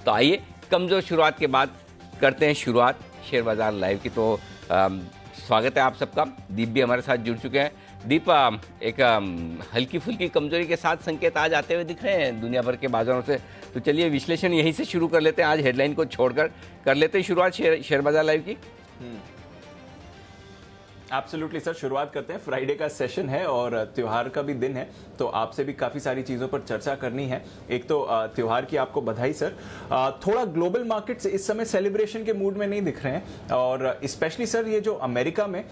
तो आइए कमज़ोर शुरुआत के बाद करते हैं शुरुआत शेयर बाजार लाइव की। तो स्वागत है आप सबका। दीप भी हमारे साथ जुड़ चुके हैं। दीप, एक हल्की फुल्की कमजोरी के साथ संकेत आज आते हुए दिख रहे हैं दुनिया भर के बाजारों से। तो चलिए विश्लेषण यहीं से शुरू कर लेते हैं। आज हेडलाइन को छोड़कर कर लेते हैं शुरुआत शेयर बाजार लाइव की। एब्सोल्युटली सर, शुरुआत करते हैं। फ्राइडे का सेशन है और त्योहार का भी दिन है, तो आपसे भी काफ़ी सारी चीज़ों पर चर्चा करनी है। एक तो त्योहार की आपको बधाई सर। थोड़ा ग्लोबल मार्केट्स इस समय सेलिब्रेशन के मूड में नहीं दिख रहे हैं, और स्पेशली सर ये जो अमेरिका में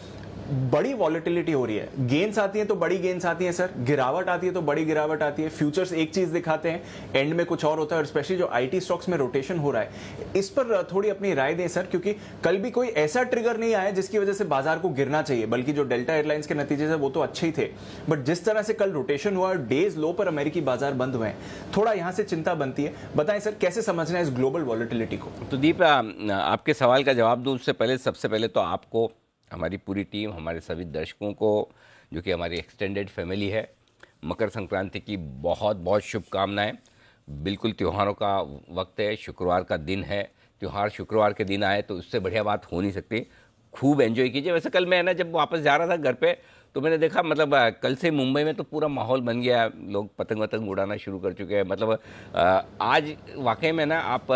बड़ी वॉलेटिलिटी हो रही है। गेन्स आती हैं तो बड़ी गेन्स आती हैं सर, गिरावट आती है तो बड़ी गिरावट आती है। फ्यूचर्स एक चीज दिखाते हैं, एंड में कुछ और होता है। और स्पेशली जो आईटी स्टॉक्स में रोटेशन हो रहा है, इस पर थोड़ी अपनी राय दें सर, क्योंकि कल भी कोई ऐसा ट्रिगर नहीं आया जिसकी वजह से बाजार को गिरना चाहिए, बल्कि जो डेल्टा एयरलाइंस के नतीजे थे वो तो अच्छे ही थे, बट जिस तरह से कल रोटेशन हुआ, डेज लो पर अमेरिकी बाजार बंद हुए हैं, थोड़ा यहां से चिंता बनती है। बताएं सर, कैसे समझना है इस ग्लोबल वॉलेटिलिटी को? तो दीप, आपके सवाल का जवाब दूं उससे पहले सबसे पहले तो आपको, हमारी पूरी टीम, हमारे सभी दर्शकों को, जो कि हमारी एक्सटेंडेड फैमिली है, मकर संक्रांति की बहुत बहुत शुभकामनाएं। बिल्कुल त्योहारों का वक्त है, शुक्रवार का दिन है। त्यौहार शुक्रवार के दिन आए तो उससे बढ़िया बात हो नहीं सकती। खूब एंजॉय कीजिए। वैसे कल मैं जब वापस जा रहा था घर पे, तो मैंने देखा कल से मुंबई में तो पूरा माहौल बन गया। लोग पतंग वतंग उड़ाना शुरू कर चुके हैं। आज वाकई में आप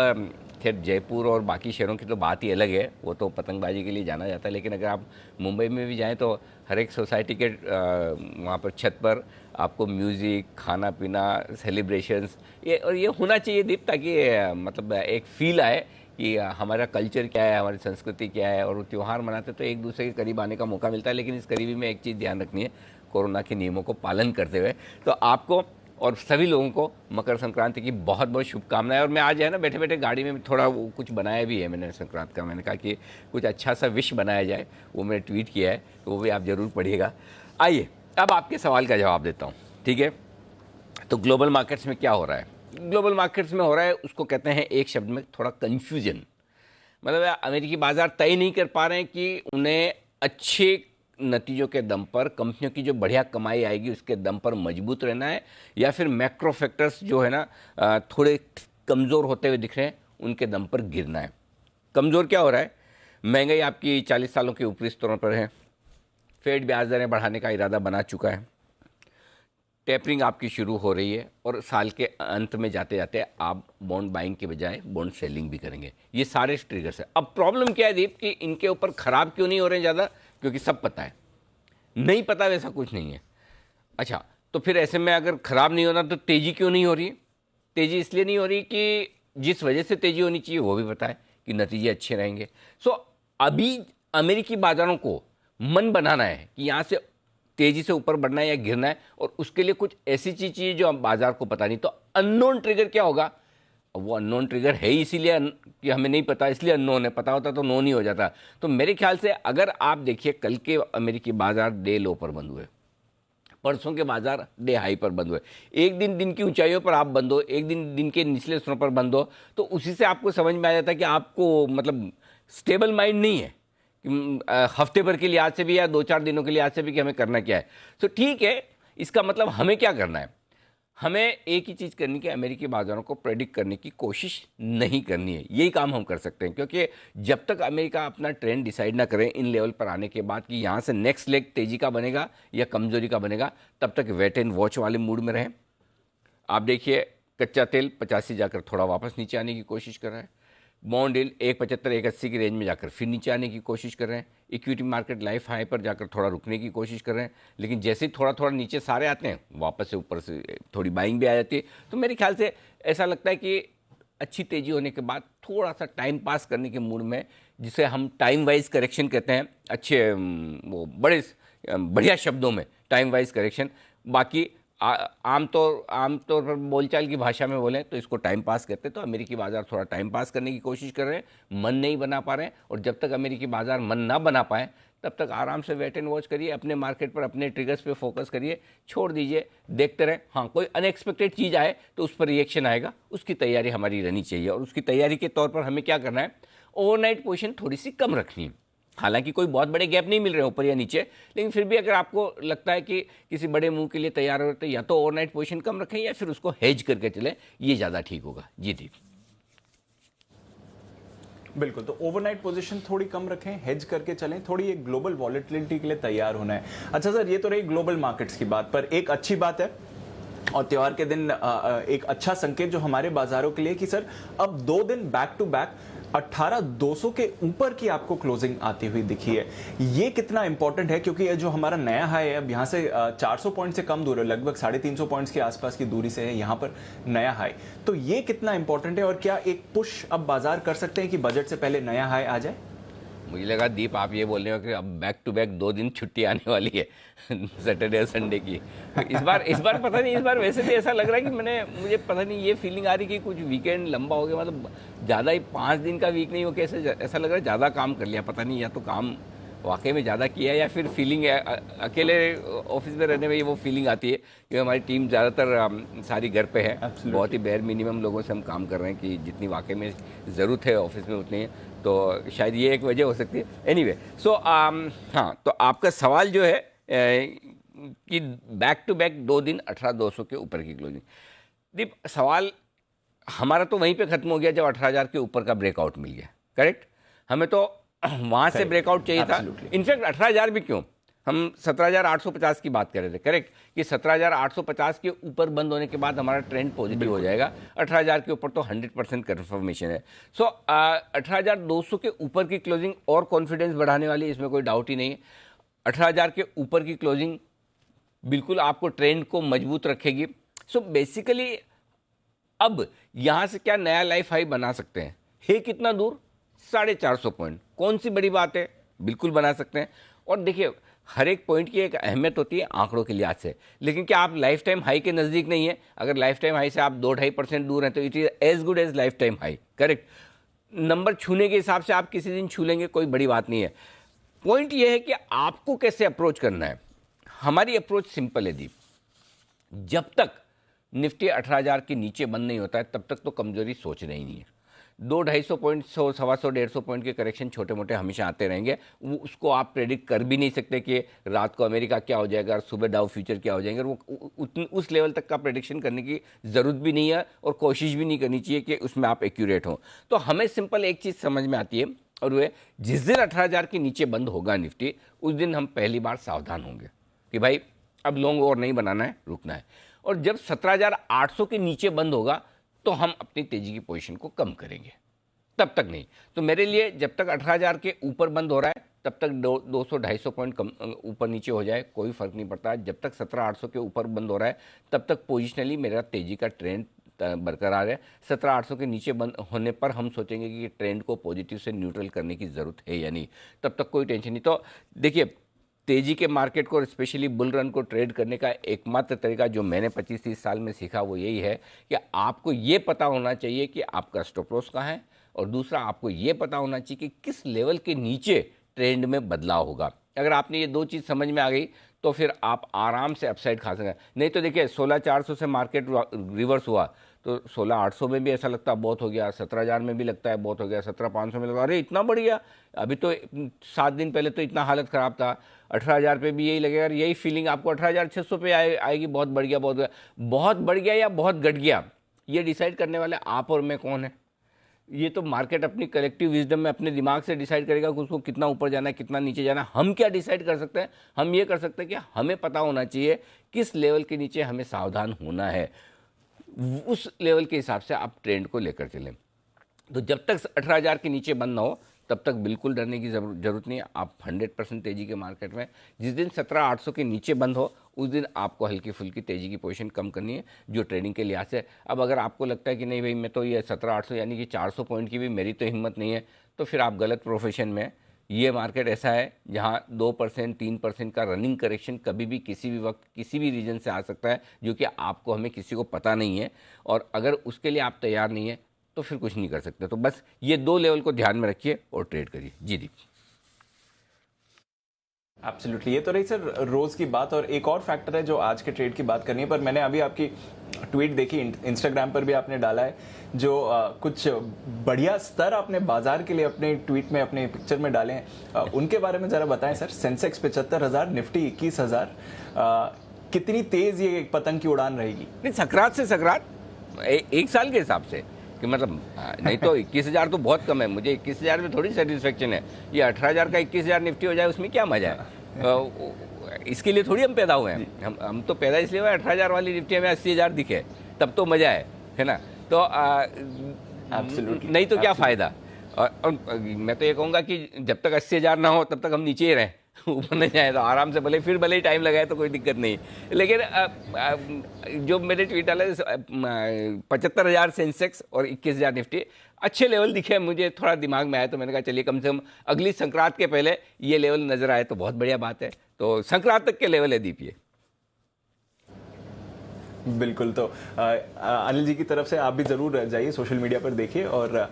खैर जयपुर और बाकी शहरों की तो बात ही अलग है, वो तो पतंगबाजी के लिए जाना जाता है। लेकिन अगर आप मुंबई में भी जाएं तो हर एक सोसाइटी के वहाँ पर छत पर आपको म्यूज़िक, खाना पीना, सेलिब्रेशंस, ये होना चाहिए दीप, ताकि एक फील आए कि हमारा कल्चर क्या है, हमारी संस्कृति क्या है। और वो त्यौहार मनाते तो एक दूसरे के करीब आने का मौका मिलता है। लेकिन इस करीबी में एक चीज़ ध्यान रखनी है, कोरोना के नियमों को पालन करते हुए। तो आपको और सभी लोगों को मकर संक्रांति की बहुत बहुत शुभकामनाएं। और मैं आज बैठे बैठे गाड़ी में थोड़ा वो कुछ बनाया भी है मैंने संक्रांति का। मैंने कहा कि कुछ अच्छा सा विश बनाया जाए, वो मैंने ट्वीट किया है, तो वो भी आप ज़रूर पढ़िएगा। आइए अब आपके सवाल का जवाब देता हूँ, ठीक है। तो ग्लोबल मार्केट्स में क्या हो रहा है? ग्लोबल मार्केट्स में हो रहा है, उसको कहते हैं एक शब्द में थोड़ा कन्फ्यूजन। अमेरिकी बाजार तय नहीं कर पा रहे हैं कि उन्हें अच्छे नतीजों के दम पर, कंपनियों की जो बढ़िया कमाई आएगी उसके दम पर मजबूत रहना है, या फिर मैक्रो फैक्टर्स जो है थोड़े कमज़ोर होते हुए दिख रहे हैं, उनके दम पर गिरना है। कमज़ोर क्या हो रहा है? महंगाई आपकी 40 सालों के ऊपरी स्तरों पर है। फेड ब्याज दरें बढ़ाने का इरादा बना चुका है। टेपरिंग आपकी शुरू हो रही है, और साल के अंत में जाते जाते आप बॉन्ड बाइंग के बजाय बॉन्ड सेलिंग भी करेंगे। ये सारे ट्रिगर्स हैं। अब प्रॉब्लम क्या है दीप, कि इनके ऊपर ख़राब क्यों नहीं हो रहे हैं ज़्यादा? क्योंकि सब पता है। नहीं पता वैसा कुछ नहीं है। अच्छा, तो फिर ऐसे में अगर ख़राब नहीं होना तो तेज़ी क्यों नहीं हो रही? तेज़ी इसलिए नहीं हो रही कि जिस वजह से तेज़ी होनी चाहिए वो भी पता है, कि नतीजे अच्छे रहेंगे। सो अभी अमेरिकी बाज़ारों को मन बनाना है कि यहाँ से तेज़ी से ऊपर बढ़ना है या गिरना है, और उसके लिए कुछ ऐसी चीज़ चाहिए जो बाजार को पता नहीं। तो अननोन ट्रिगर क्या होगा? वो अननोन ट्रिगर है इसीलिए कि हमें नहीं पता, इसलिए अननोन है। पता होता तो नोन ही हो जाता। तो मेरे ख्याल से अगर आप देखिए, कल के अमेरिकी बाजार डे लो पर बंद हुए, परसों के बाजार डे हाई पर बंद हुए। एक दिन दिन की ऊंचाइयों पर आप बंद हो, एक दिन दिन के निचले स्तरों पर बंद हो, तो उसी से आपको समझ में आ जाता है कि आपको स्टेबल माइंड नहीं है कि हफ्ते भर के लिहाज से भी या 2-4 दिनों के लिहाज से भी कि हमें करना क्या है। तो ठीक है, इसका मतलब हमें क्या करना है? हमें एक ही चीज़ करनी है, अमेरिकी बाजारों को प्रेडिक्ट करने की कोशिश नहीं करनी है। यही काम हम कर सकते हैं, क्योंकि जब तक अमेरिका अपना ट्रेंड डिसाइड ना करें इन लेवल पर आने के बाद कि यहाँ से नेक्स्ट लेग तेज़ी का बनेगा या कमज़ोरी का बनेगा, तब तक वेट एंड वॉच वाले मूड में रहें। आप देखिए, कच्चा तेल 85 जाकर थोड़ा वापस नीचे आने की कोशिश कर रहा है। बॉन्ड यील्ड 1.75-1.80 की रेंज में जाकर फिर नीचे आने की कोशिश कर रहे हैं। इक्विटी मार्केट लाइफ हाई पर जाकर थोड़ा रुकने की कोशिश कर रहे हैं। लेकिन जैसे ही थोड़ा थोड़ा नीचे सारे आते हैं, वापस से ऊपर से थोड़ी बाइंग भी आ जाती है। तो मेरे ख्याल से ऐसा लगता है कि अच्छी तेज़ी होने के बाद थोड़ा सा टाइम पास करने के मूड में, जिसे हम टाइम वाइज करेक्शन कहते हैं, अच्छे वो बड़े बढ़िया शब्दों में टाइम वाइज करेक्शन। बाकी आमतौर पर बोलचाल की भाषा में बोलें तो इसको टाइम पास कहते हैं। तो अमेरिकी बाजार थोड़ा टाइम पास करने की कोशिश कर रहे हैं, मन नहीं बना पा रहे हैं। और जब तक अमेरिकी बाजार मन ना बना पाए, तब तक आराम से वेट एंड वॉच करिए, अपने मार्केट पर, अपने ट्रिगर्स पे फोकस करिए, छोड़ दीजिए, देखते रहें। हाँ, कोई अनएक्सपेक्टेड चीज़ आए तो उस पर रिएक्शन आएगा, उसकी तैयारी हमारी रहनी चाहिए। और उसकी तैयारी के तौर पर हमें क्या करना है? ओवरनाइट पोजीशन थोड़ी सी कम रखनी है। हालांकि कोई बहुत बड़े गैप नहीं मिल रहे ऊपर या नीचे, लेकिन फिर भी अगर आपको लगता है कि किसी बड़े मूव के लिए तैयार हो, तो या तो ओवरनाइट पोजीशन कम रखें या फिर उसको हेज करके चलें, ये ज़्यादा ठीक होगा। जी दीप। बिल्कुल, तो ओवरनाइट पोजीशन थोड़ी कम रखें, हेज करके चलें, थोड़ी एक ग्लोबल वॉलेटिलिटी के लिए तैयार होना है। अच्छा सर, ये तो रही ग्लोबल मार्केट्स की बात, पर एक अच्छी बात है और त्योहार के दिन एक अच्छा संकेत जो हमारे बाजारों के लिए कि सर अब 2 दिन बैक टू बैक 18,200 के ऊपर की आपको क्लोजिंग आती हुई दिखी है। ये कितना इंपॉर्टेंट है, क्योंकि ये जो हमारा नया हाई है अब यहाँ से 400 पॉइंट से कम दूर है, लगभग 350 पॉइंट्स के आसपास की दूरी से है यहाँ पर नया हाई। तो ये कितना इंपॉर्टेंट है और क्या एक पुश अब बाजार कर सकते हैं कि बजट से पहले नया हाई आ जाए? मुझे लगा दीप आप ये बोल रहे हो कि अब बैक टू बैक 2 दिन छुट्टी आने वाली है सैटरडे और संडे की। इस बार पता नहीं, इस बार वैसे भी ऐसा लग रहा है कि मुझे पता नहीं ये फीलिंग आ रही कि कुछ वीकेंड लंबा हो गया, मतलब ज़्यादा ही 5 दिन का वीक नहीं हो, कैसे ऐसा लग रहा है ज़्यादा काम कर लिया, पता नहीं या तो काम वाकई में ज़्यादा किया है या फिर फीलिंग है। अकेले ऑफिस में रहने में वो फीलिंग आती है कि हमारी टीम ज़्यादातर सारी घर पे है, बहुत ही बेयर मिनिमम लोगों से हम काम कर रहे हैं कि जितनी वाकई में ज़रूरत है ऑफिस में उतनी है, तो शायद ये एक वजह हो सकती है। एनीवे सो हाँ, तो आपका सवाल जो है कि बैक टू बैक 2 दिन 18,200 के ऊपर की क्लोजिंग, दीप सवाल हमारा तो वहीं पे ख़त्म हो गया जब 18,000 के ऊपर का ब्रेकआउट मिल गया, करेक्ट। हमें तो वहाँ से ब्रेकआउट चाहिए था, इनफैक्ट 18,000 भी क्यों, हम 17,850 की बात कर रहे थे, करेक्ट, कि 17,850 के ऊपर बंद होने के बाद हमारा ट्रेंड पॉजिटिव हो जाएगा। 18,000 के ऊपर तो 100% कन्फर्मेशन है। सो 18,200 के ऊपर की क्लोजिंग और कॉन्फिडेंस बढ़ाने वाली, इसमें कोई डाउट ही नहीं है। 18,000 के ऊपर की क्लोजिंग बिल्कुल आपको ट्रेंड को मजबूत रखेगी। सो बेसिकली अब यहाँ से क्या नया लाइफ हाई बना सकते हैं, है कितना दूर, 450 पॉइंट, कौन सी बड़ी बात है, बिल्कुल बना सकते हैं। और देखिए हर एक पॉइंट की एक अहमियत होती है आंकड़ों के लिहाज से, लेकिन क्या आप लाइफ टाइम हाई के नज़दीक नहीं है? अगर लाइफ टाइम हाई से आप 2-2.5% दूर हैं तो it is as good as lifetime high, correct. Number छूने के हिसाब से आप किसी दिन छू लेंगे, कोई बड़ी बात नहीं है। पॉइंट ये है कि आपको कैसे अप्रोच करना है। हमारी अप्रोच सिंपल है दीप, जब तक निफ्टी 18,000 के नीचे बंद नहीं होता है तब तक तो कमजोरी सोचना ही नहीं है। 200-250 पॉइंट, 100, 125, 150 पॉइंट के करेक्शन छोटे मोटे हमेशा आते रहेंगे, वो उसको आप प्रेडिक्ट कर भी नहीं सकते कि रात को अमेरिका क्या हो जाएगा और सुबह डाउ फ्यूचर क्या हो जाएंगे। वो उस लेवल तक का प्रेडिक्शन करने की ज़रूरत भी नहीं है और कोशिश भी नहीं करनी चाहिए कि उसमें आप एक्यूरेट हों। तो हमें सिंपल एक चीज़ समझ में आती है और वो जिस दिन 18,000 के नीचे बंद होगा निफ्टी, उस दिन हम पहली बार सावधान होंगे कि भाई अब लॉन्ग और नहीं बनाना है, रुकना है। और जब 17,800 के नीचे बंद होगा तो हम अपनी तेजी की पोजीशन को कम करेंगे, तब तक नहीं। तो मेरे लिए जब तक 18,000 के ऊपर बंद हो रहा है तब तक 200-250 पॉइंट कम ऊपर नीचे हो जाए कोई फर्क नहीं पड़ता। जब तक 17,800 के ऊपर बंद हो रहा है तब तक पोजिशनली मेरा तेजी का ट्रेंड बरकरार है। 17,800 के नीचे बंद होने पर हम सोचेंगे कि ट्रेंड को पॉजिटिव से न्यूट्रल करने की ज़रूरत है या नहीं, तब तक कोई टेंशन नहीं। तो देखिए तेजी के मार्केट को, स्पेशली बुल रन को ट्रेड करने का एकमात्र तरीका जो मैंने 25-30 साल में सीखा वो यही है कि आपको ये पता होना चाहिए कि आपका स्टॉप लॉस कहाँ है, और दूसरा आपको ये पता होना चाहिए कि किस लेवल के नीचे ट्रेंड में बदलाव होगा। अगर आपने ये 2 चीज़ समझ में आ गई तो फिर आप आराम से अपसाइड खा सकते हैं। नहीं तो देखिए 16,400 से मार्केट रिवर्स हुआ तो 16,800 में भी ऐसा लगता है बहुत हो गया, 17,000 में भी लगता है बहुत हो गया, 17,500 में लगता है अरे इतना बढ़ गया। अभी तो 7 दिन पहले तो इतना हालत ख़राब था। 18,000 पे भी यही लगेगा, यही फीलिंग आपको 18,600 पे आएगी, बहुत बढ़ गया, बहुत बढ़ गया या बहुत घट गया। ये डिसाइड करने वाले आप और मैं कौन है? ये तो मार्केट अपनी कलेक्टिव विजडम में अपने दिमाग से डिसाइड करेगा कि उसको कितना ऊपर जाना है, कितना नीचे जाना है। हम क्या डिसाइड कर सकते हैं? हम ये कर सकते हैं कि हमें पता होना चाहिए किस लेवल के नीचे हमें सावधान होना है, उस लेवल के हिसाब से आप ट्रेंड को लेकर चलें। तो जब तक 18,000 के नीचे बंद ना हो तब तक बिल्कुल डरने की जरूरत नहीं है। आप 100% तेजी के मार्केट में, जिस दिन 17,800 के नीचे बंद हो उस दिन आपको हल्की फुल्की तेजी की पोजीशन कम करनी है जो ट्रेडिंग के लिहाज से। अब अगर आपको लगता है कि नहीं भाई मैं तो ये 17,800 यानी कि 400 पॉइंट की भी मेरी तो हिम्मत नहीं है, तो फिर आप गलत प्रोफेशन में। ये मार्केट ऐसा है जहाँ 2%, 3% का रनिंग करेक्शन कभी भी किसी भी वक्त किसी भी रीजन से आ सकता है जो कि आपको, हमें किसी को पता नहीं है, और अगर उसके लिए आप तैयार नहीं है तो फिर कुछ नहीं कर सकते। तो बस ये 2 लेवल को ध्यान में रखिए और ट्रेड करिए। जी दीप। एब्सोल्युटली, ये तो रही सर रोज की बात। और एक और फैक्टर है जो आज के ट्रेड की बात करनी है, पर मैंने अभी आपकी ट्वीट देखी, इंस्टाग्राम पर भी आपने डाला है, जो कुछ बढ़िया स्तर आपने बाजार के लिए अपने ट्वीट में, अपने पिक्चर में डाले हैं, उनके बारे में जरा बताएं सर। सेंसेक्स 75,000, निफ्टी 21,000, कितनी तेज ये पतंग की उड़ान रहेगी? नहीं, सकरात से सकरात एक साल के हिसाब से कि मतलब नहीं तो 21,000 तो बहुत कम है, मुझे 21,000 में थोड़ी सेटिस्फेक्शन है। ये 18,000 का 21,000 निफ्टी हो जाए उसमें क्या मजा है? इसके लिए थोड़ी हम पैदा हुए हैं। हम तो पैदा इसलिए हुए 18,000 वाली निफ्टी हमें 80,000 दिखे, तब तो मजा है ना? तो नहीं तो क्या फायदा। और मैं तो ये कहूँगा कि जब तक 80,000 ना हो तब तक हम नीचे ही रहें, ऊपर नहीं जाए तो आराम से, भले ही टाइम लगाए तो कोई दिक्कत नहीं। लेकिन जो मेरे ट्वीट वाले 75,000 सेंसेक्स और 21,000 निफ्टी अच्छे लेवल दिखे मुझे, थोड़ा दिमाग में आया तो मैंने कहा चलिए कम से कम अगली संक्रांत के पहले ये लेवल नजर आए तो बहुत बढ़िया बात है। तो संक्रांत तक के लेवल है दीप ये। बिल्कुल। तो अनिल जी की तरफ से आप भी जरूर जाइए, सोशल मीडिया पर देखिए और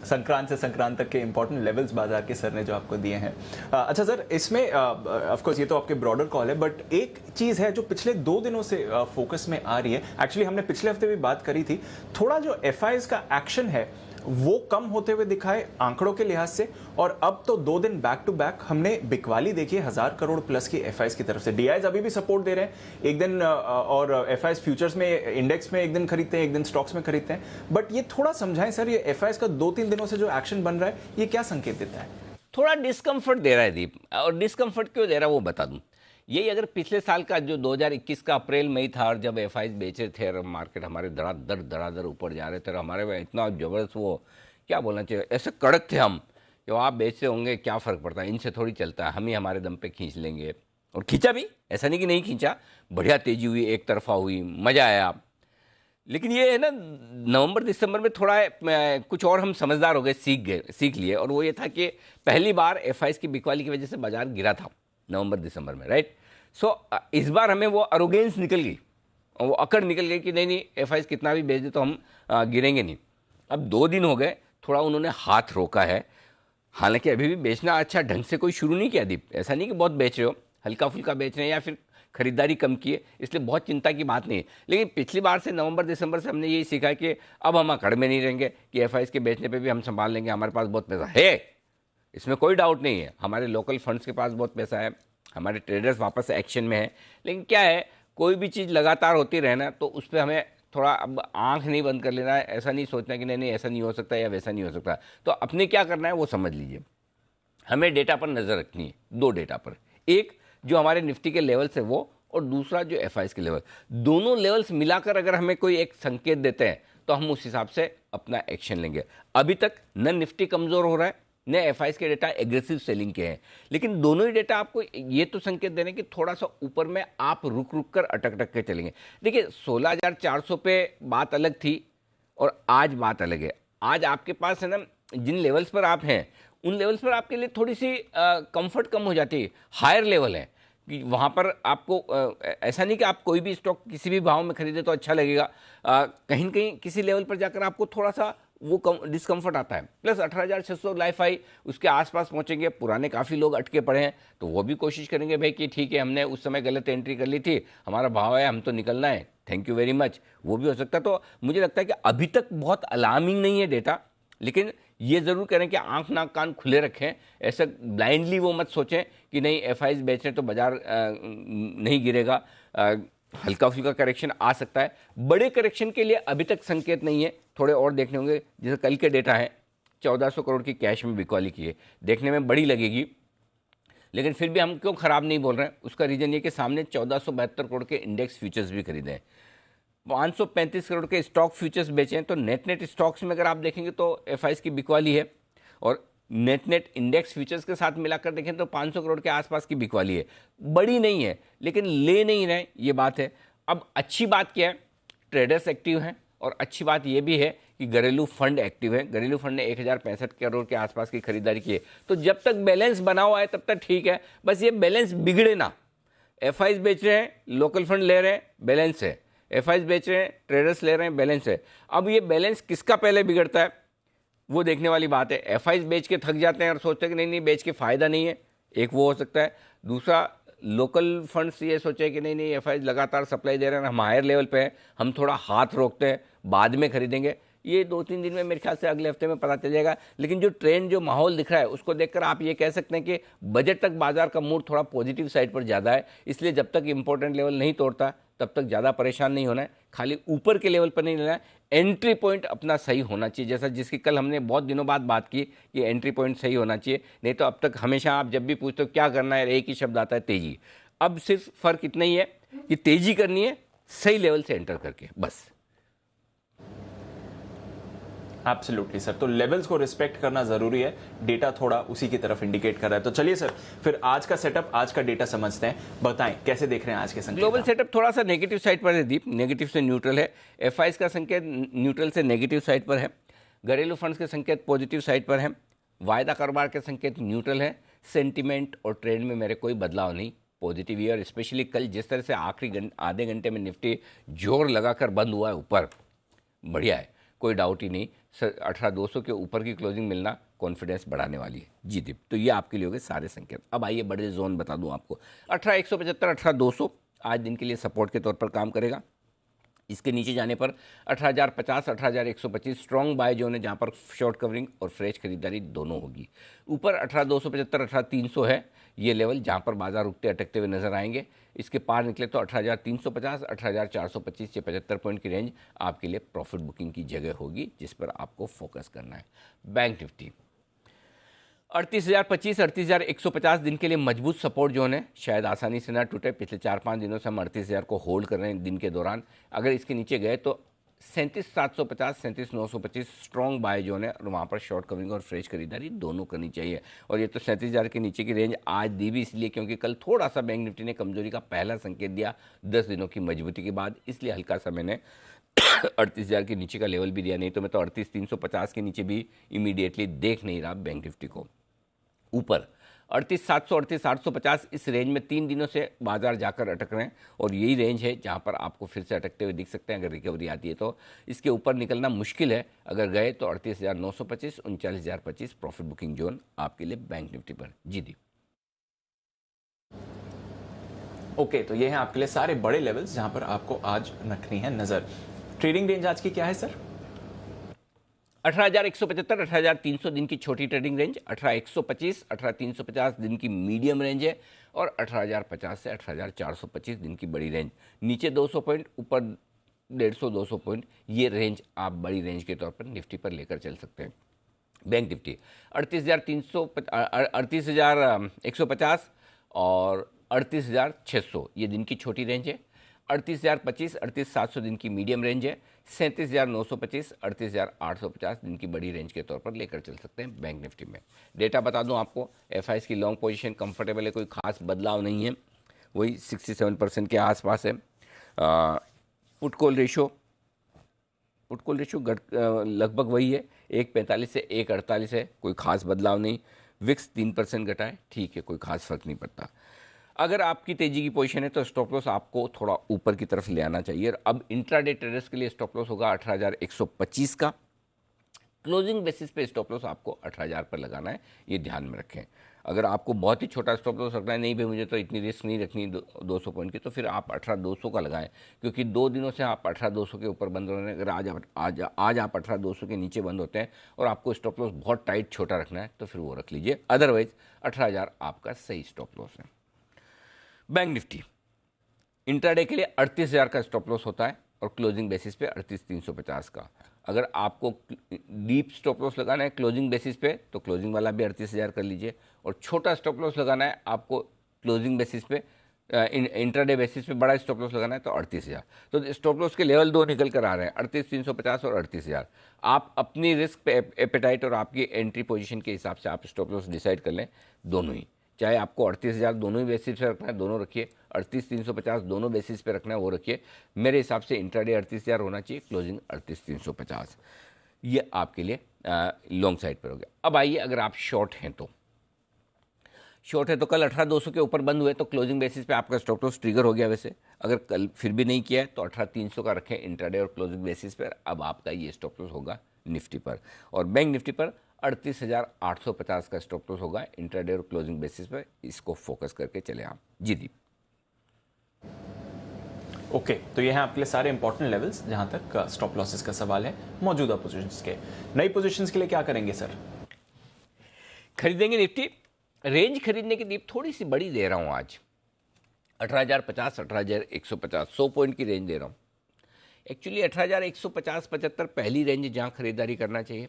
संक्रांत से संक्रांत तक के इंपॉर्टेंट लेवल्स बाजार के सर ने जो आपको दिए हैं। अच्छा सर, इसमें ऑफ कोर्स ये तो आपके ब्रॉडर कॉल है, बट एक चीज है जो पिछले 2 दिनों से फोकस में आ रही है। एक्चुअली हमने पिछले हफ्ते भी बात करी थी, थोड़ा जो एफआईज का एक्शन है वो कम होते हुए दिखाए आंकड़ों के लिहाज से, और अब तो 2 दिन बैक टू बैक हमने बिकवाली देखी 1,000 करोड़ प्लस की एफआईज की तरफ से। डीआईज अभी भी सपोर्ट दे रहे हैं एक दिन, और एफआईज फ्यूचर्स में, इंडेक्स में एक दिन खरीदते हैं, एक दिन स्टॉक्स में खरीदते हैं। बट ये थोड़ा समझाएं सर, ये एफआईज का 2-3 दिनों से जो एक्शन बन रहा है ये क्या संकेत देता है? थोड़ा डिस्कम्फर्ट दे रहा है दीप, और डिस्कम्फर्ट क्यों दे रहा है वो बता दूं। यही अगर पिछले साल का जो 2021 का अप्रैल मई था, और जब एफआईज बेचे थे और मार्केट हमारे धड़ाधड़ ऊपर जा रहे थे, और हमारे में इतना जबरदस्त, वो क्या बोलना चाहिए, ऐसे कड़क थे हम कि आप बेचते होंगे क्या फ़र्क पड़ता है, इनसे थोड़ी चलता है, हम ही हमारे दम पे खींच लेंगे। और खींचा भी, ऐसा नहीं कि नहीं खींचा, बढ़िया तेज़ी हुई, एक तरफा हुई, मज़ा आया। लेकिन ये है ना, नवंबर दिसंबर में थोड़ा कुछ और हम समझदार हो गए, सीख लिए। और वो ये था कि पहली बार एफआईज की बिकवाली की वजह से बाजार गिरा था नवंबर दिसंबर में, राइट। सो इस बार हमें वो अरोगेंस निकल गई, और वो अकड़ निकल गई कि नहीं एफआईज कितना भी बेच दे तो हम गिरेंगे नहीं। अब 2 दिन हो गए, थोड़ा उन्होंने हाथ रोका है। हालांकि अभी भी बेचना अच्छा ढंग से कोई शुरू नहीं किया दीप, ऐसा नहीं कि बहुत बेच रहे हो, हल्का फुल्का बेच रहे हैं या फिर खरीदारी कम की है, इसलिए बहुत चिंता की बात नहीं है। लेकिन पिछली बार से नवंबर दिसंबर से हमने यही सीखा कि अब हम अकड़ में नहीं रहेंगे कि एफआईज के बेचने पे भी हम संभाल लेंगे, हमारे पास बहुत पैसा है, इसमें कोई डाउट नहीं है। हमारे लोकल फंड्स के पास बहुत पैसा है, हमारे ट्रेडर्स वापस एक्शन में है। लेकिन क्या है, कोई भी चीज़ लगातार होती रहना, तो उस पर हमें थोड़ा अब आंख नहीं बंद कर लेना है, ऐसा नहीं सोचना कि नहीं ऐसा नहीं हो सकता या वैसा नहीं हो सकता। तो अपने क्या करना है वो समझ लीजिए। हमें डेटा पर नज़र रखनी है, 2 डेटा पर, एक जो हमारे निफ्टी के लेवल्स है वो, और दूसरा जो एफआईज के लेवल। दोनों लेवल्स मिलाकर अगर हमें कोई एक संकेत देते हैं तो हम उस हिसाब से अपना एक्शन लेंगे। अभी तक न निफ्टी कमज़ोर हो रहा है, न एफआईज के डेटा एग्रेसिव सेलिंग के हैं, लेकिन दोनों ही डेटा आपको ये तो संकेत दे रहे हैं कि थोड़ा सा ऊपर में आप रुक कर अटक के चलेंगे। देखिए 16,400 पे बात अलग थी और आज बात अलग है। आज आपके पास है ना, जिन लेवल्स पर आप हैं उन लेवल्स पर आपके लिए थोड़ी सी कंफर्ट कम हो जाती है, हायर लेवल है कि वहाँ पर आपको ऐसा नहीं कि आप कोई भी स्टॉक किसी भी भाव में खरीदे तो अच्छा लगेगा, कहीं न कहीं किसी लेवल पर जाकर आपको थोड़ा सा वो डिस्कम्फर्ट आता है। प्लस 18,600 लाइफ हाई उसके आसपास पहुंचेंगे, पुराने काफ़ी लोग अटके पड़े हैं, तो वो भी कोशिश करेंगे भाई कि ठीक है हमने उस समय गलत एंट्री कर ली थी, हमारा भाव है, हम तो निकलना है, थैंक यू वेरी मच, वो भी हो सकता है। तो मुझे लगता है कि अभी तक बहुत अलार्मिंग नहीं है डेटा, लेकिन ये ज़रूर करें कि आंख नाक कान खुले रखें, ऐसा ब्लाइंडली वो मत सोचें कि नहीं एफआईज बेच रहे तो बाजार नहीं गिरेगा। हल्का फुल्का करेक्शन आ सकता है, बड़े करेक्शन के लिए अभी तक संकेत नहीं है, थोड़े और देखने होंगे। जैसे कल के डेटा है 1400 करोड़ की कैश में बिकवाली की है, देखने में बड़ी लगेगी, लेकिन फिर भी हम क्यों ख़राब नहीं बोल रहे हैं, उसका रीज़न ये कि सामने 1472 करोड़ के इंडेक्स फ्यूचर्स भी खरीदे हैं, 535 करोड़ के स्टॉक फ्यूचर्स बेचे हैं। तो नेट स्टॉक्स में अगर आप देखेंगे तो एफआईज की बिकवाली है, और नेट इंडेक्स फ्यूचर्स के साथ मिलाकर देखें तो 500 करोड़ के आसपास की बिकवाली है, बड़ी नहीं है लेकिन ले नहीं रहे, ये बात है। अब अच्छी बात क्या है, ट्रेडर्स एक्टिव हैं, और अच्छी बात ये भी है कि घरेलू फंड एक्टिव है। घरेलू फंड ने 1065 करोड़ के आसपास की खरीदारी की है। तो जब तक बैलेंस बना हुआ है तब तक ठीक है, बस ये बैलेंस बिगड़े ना। एफआईज बेच रहे हैं, लोकल फंड ले रहे हैं, बैलेंस है, एफआईज बेच रहे हैं, ट्रेडर्स ले रहे हैं, बैलेंस है। अब ये बैलेंस किसका पहले बिगड़ता है वो देखने वाली बात है। एफआईज बेच के थक जाते हैं और सोचते हैं कि नहीं बेच के फ़ायदा नहीं है, एक वो हो सकता है। दूसरा, लोकल फंड्स ये सोचे कि नहीं एफआईज लगातार सप्लाई दे रहे हैं, हम हायर लेवल पे हैं, हम थोड़ा हाथ रोकते हैं, बाद में खरीदेंगे, ये 2-3 दिन में मेरे ख्याल से अगले हफ्ते में पता चल जाएगा। लेकिन जो ट्रेंड, जो माहौल दिख रहा है, उसको देखकर आप ये कह सकते हैं कि बजट तक बाजार का मूड थोड़ा पॉजिटिव साइड पर ज़्यादा है। इसलिए जब तक इंपॉर्टेंट लेवल नहीं तोड़ता तब तक ज़्यादा परेशान नहीं होना है, खाली ऊपर के लेवल पर नहीं लेना है। एंट्री पॉइंट अपना सही होना चाहिए, जैसा जिसकी कल हमने बहुत दिनों बाद बात की कि एंट्री पॉइंट सही होना चाहिए। नहीं तो अब तक हमेशा आप जब भी पूछते हो क्या करना है, एक ही शब्द आता है, तेजी। अब सिर्फ फर्क इतना ही है कि तेजी करनी है सही लेवल से एंटर करके, बस। एब्सोल्युटली सर, तो लेवल्स को रिस्पेक्ट करना जरूरी है, डेटा थोड़ा उसी की तरफ इंडिकेट कर रहा है। तो चलिए सर, फिर आज का सेटअप, आज का डेटा समझते हैं। बताएं कैसे देख रहे हैं आज के संकेत? ग्लोबल सेटअप थोड़ा सा नेगेटिव साइड पर है दीप, नेगेटिव से न्यूट्रल है। एफआईज का संकेत न्यूट्रल से नेगेटिव साइड पर है। घरेलू फंड्स के संकेत पॉजिटिव साइड पर है। वायदा कारोबार के संकेत न्यूट्रल है। सेंटिमेंट और ट्रेंड में मेरे कोई बदलाव नहीं, पॉजिटिव ही है। और स्पेशली कल जिस तरह से आखिरी आधे घंटे में निफ्टी जोर लगाकर बंद हुआ है ऊपर, बढ़िया है, कोई डाउट ही नहीं। 18,200 के ऊपर की क्लोजिंग मिलना कॉन्फिडेंस बढ़ाने वाली है जी दीप। तो ये आपके लिए हो गए सारे संकेत। अब आइए बड़े जोन बता दूं आपको। 18,175, 18,200 आज दिन के लिए सपोर्ट के तौर पर काम करेगा। इसके नीचे जाने पर 18,050, 18,125 स्ट्रॉन्ग बाय जोन है, जहाँ पर शॉर्ट कवरिंग और फ्रेश खरीदारी दोनों होगी। ऊपर 18,275, 18,300 है ये लेवल, जहाँ पर बाजार रुकते अटकते हुए नजर आएंगे। इसके पार निकले तो 18,350, 18,425 से 75 पॉइंट की रेंज आपके लिए प्रॉफिट बुकिंग की जगह होगी, जिस पर आपको फोकस करना है। बैंक निफ्टी 38,025, 38,150 दिन के लिए मजबूत सपोर्ट जोन है, शायद आसानी से ना टूटे। पिछले 4-5 दिनों से हम 38,000 को होल्ड कर रहे हैं दिन के दौरान। अगर इसके नीचे गए तो 37,750, 37,925 स्ट्रॉन्ग बाय जोन है, और वहाँ पर शॉर्ट कवरिंग और फ्रेश खरीदारी दोनों करनी चाहिए। और ये तो 37,000 के नीचे की रेंज आज दी भी इसलिए क्योंकि कल थोड़ा सा बैंक निफ्टी ने कमजोरी का पहला संकेत दिया 10 दिनों की मजबूती के बाद, इसलिए हल्का सा मैंने 38,000 के नीचे का लेवल भी दिया। नहीं तो मैं तो 38,350 के नीचे भी इमीडिएटली देख नहीं रहा बैंक निफ्टी को। ऊपर 38,700, 38,850 इस रेंज में 3 दिनों से बाजार जाकर अटक रहे हैं, और यही रेंज है जहां पर आपको फिर से अटकते हुए दिख सकते हैं अगर रिकवरी आती है तो। इसके ऊपर निकलना मुश्किल है, अगर गए तो 38,925, 39,025 प्रॉफिट बुकिंग जोन आपके लिए बैंक निफ्टी पर जी दी। ओके, तो ये हैं आपके लिए सारे बड़े लेवल्स जहां पर आपको आज रखनी है नजर। ट्रेडिंग रेंज आज की क्या है सर? 18,175, 18,300 दिन की छोटी ट्रेडिंग रेंज, 18,125, 18,350 दिन की मीडियम रेंज है, और 18,050 से 18,425 दिन की बड़ी रेंज। नीचे 200 पॉइंट, ऊपर 150-200 पॉइंट, ये रेंज आप बड़ी रेंज के तौर पर निफ्टी पर लेकर चल सकते हैं। बैंक निफ्टी 38,150 और 38,600 ये दिन की छोटी रेंज है। 38,025, 38,700 दिन की मीडियम रेंज है। 37,925, 38,850 दिन की बड़ी रेंज के तौर पर लेकर चल सकते हैं बैंक निफ्टी में। डेटा बता दूं आपको, एफआईएस की लॉन्ग पोजीशन कंफर्टेबल है, कोई खास बदलाव नहीं है, वही 67% के आसपास है। पुट कॉल रेशो लगभग वही है, 1.45 से 1.48 है, कोई खास बदलाव नहीं। विक्स 3% घटा है, ठीक है, कोई खास फर्क नहीं पड़ता। अगर आपकी तेजी की पोजीशन है तो स्टॉप लॉस आपको थोड़ा ऊपर की तरफ ले आना चाहिए। और अब इंट्राडे ट्रेडर्स के लिए स्टॉप लॉस होगा 18,125 का। क्लोजिंग बेसिस पे स्टॉप लॉस आपको 18,000 पर लगाना है, ये ध्यान में रखें। अगर आपको बहुत ही छोटा स्टॉप लॉस रखना है, नहीं भाई मुझे तो इतनी रिस्क नहीं रखनी 200 पॉइंट की, तो फिर आप 18,200 का लगाएं, क्योंकि 2 दिनों से आप 18,200 के ऊपर बंद हो रहे हैं। अगर आज आप 18,200 के नीचे बंद होते हैं और आपको स्टॉप लॉस बहुत टाइट छोटा रखना है तो फिर वो रख लीजिए, अदरवाइज 18,000 आपका सही स्टॉप लॉस है। बैंक निफ्टी इंट्राडे के लिए 38,000 का स्टॉप लॉस होता है, और क्लोजिंग बेसिस पे 38,350 का। अगर आपको डीप स्टॉप लॉस लगाना है क्लोजिंग बेसिस पे तो क्लोजिंग वाला भी 38,000 कर लीजिए, और छोटा स्टॉप लॉस लगाना है आपको क्लोजिंग बेसिस पे, इंट्राडे बेसिस पे बड़ा स्टॉप लॉस लगाना है तो 38,000। तो स्टॉप लॉस के लेवल 2 निकल कर आ रहे हैं, 38,350 और 38,000। आप अपनी रिस्क एपेटाइट और आपकी एंट्री पोजीशन के हिसाब से आप स्टॉप लॉस डिसाइड कर लें, दोनों ही। चाहे आपको 38,000 दोनों ही बेसिस पे रखना है, दोनों रखिए। 38,350 दोनों बेसिस पे रखना है, वो रखिए। मेरे हिसाब से इंट्राडे 38,000 होना चाहिए, क्लोजिंग 38,350। ये आपके लिए लॉन्ग साइड पर हो गया। अब आइए, अगर आप शॉर्ट हैं तो कल 18,200 के ऊपर बंद हुए तो क्लोजिंग बेसिस पे आपका स्टॉप लॉस ट्रिगर हो गया। वैसे अगर कल फिर भी नहीं किया है तो 18,300 का रखें इंट्राडे और क्लोजिंग बेसिस पर। अब आपका ये स्टॉप लॉस होगा निफ्टी पर, और बैंक निफ्टी पर 38,850 का स्टॉप लॉस होगा इंट्राडे और क्लोजिंग बेसिस पर। इसको फोकस करके चले आप जी दीप। ओके, तो ये हैं आपके लिए सारे इंपॉर्टेंट लेवल्स जहां तक स्टॉप लॉसेस का सवाल है मौजूदा पोजीशंस के। नई पोजीशंस के लिए क्या करेंगे सर? खरीदेंगे निफ्टी। रेंज खरीदने की दीप थोड़ी सी बड़ी दे रहा हूँ आज, 18,050, 18,150, 100 पॉइंट की रेंज दे रहा हूँ। एक्चुअली 18,150-75 पहली रेंज जहाँ खरीदारी करना चाहिए।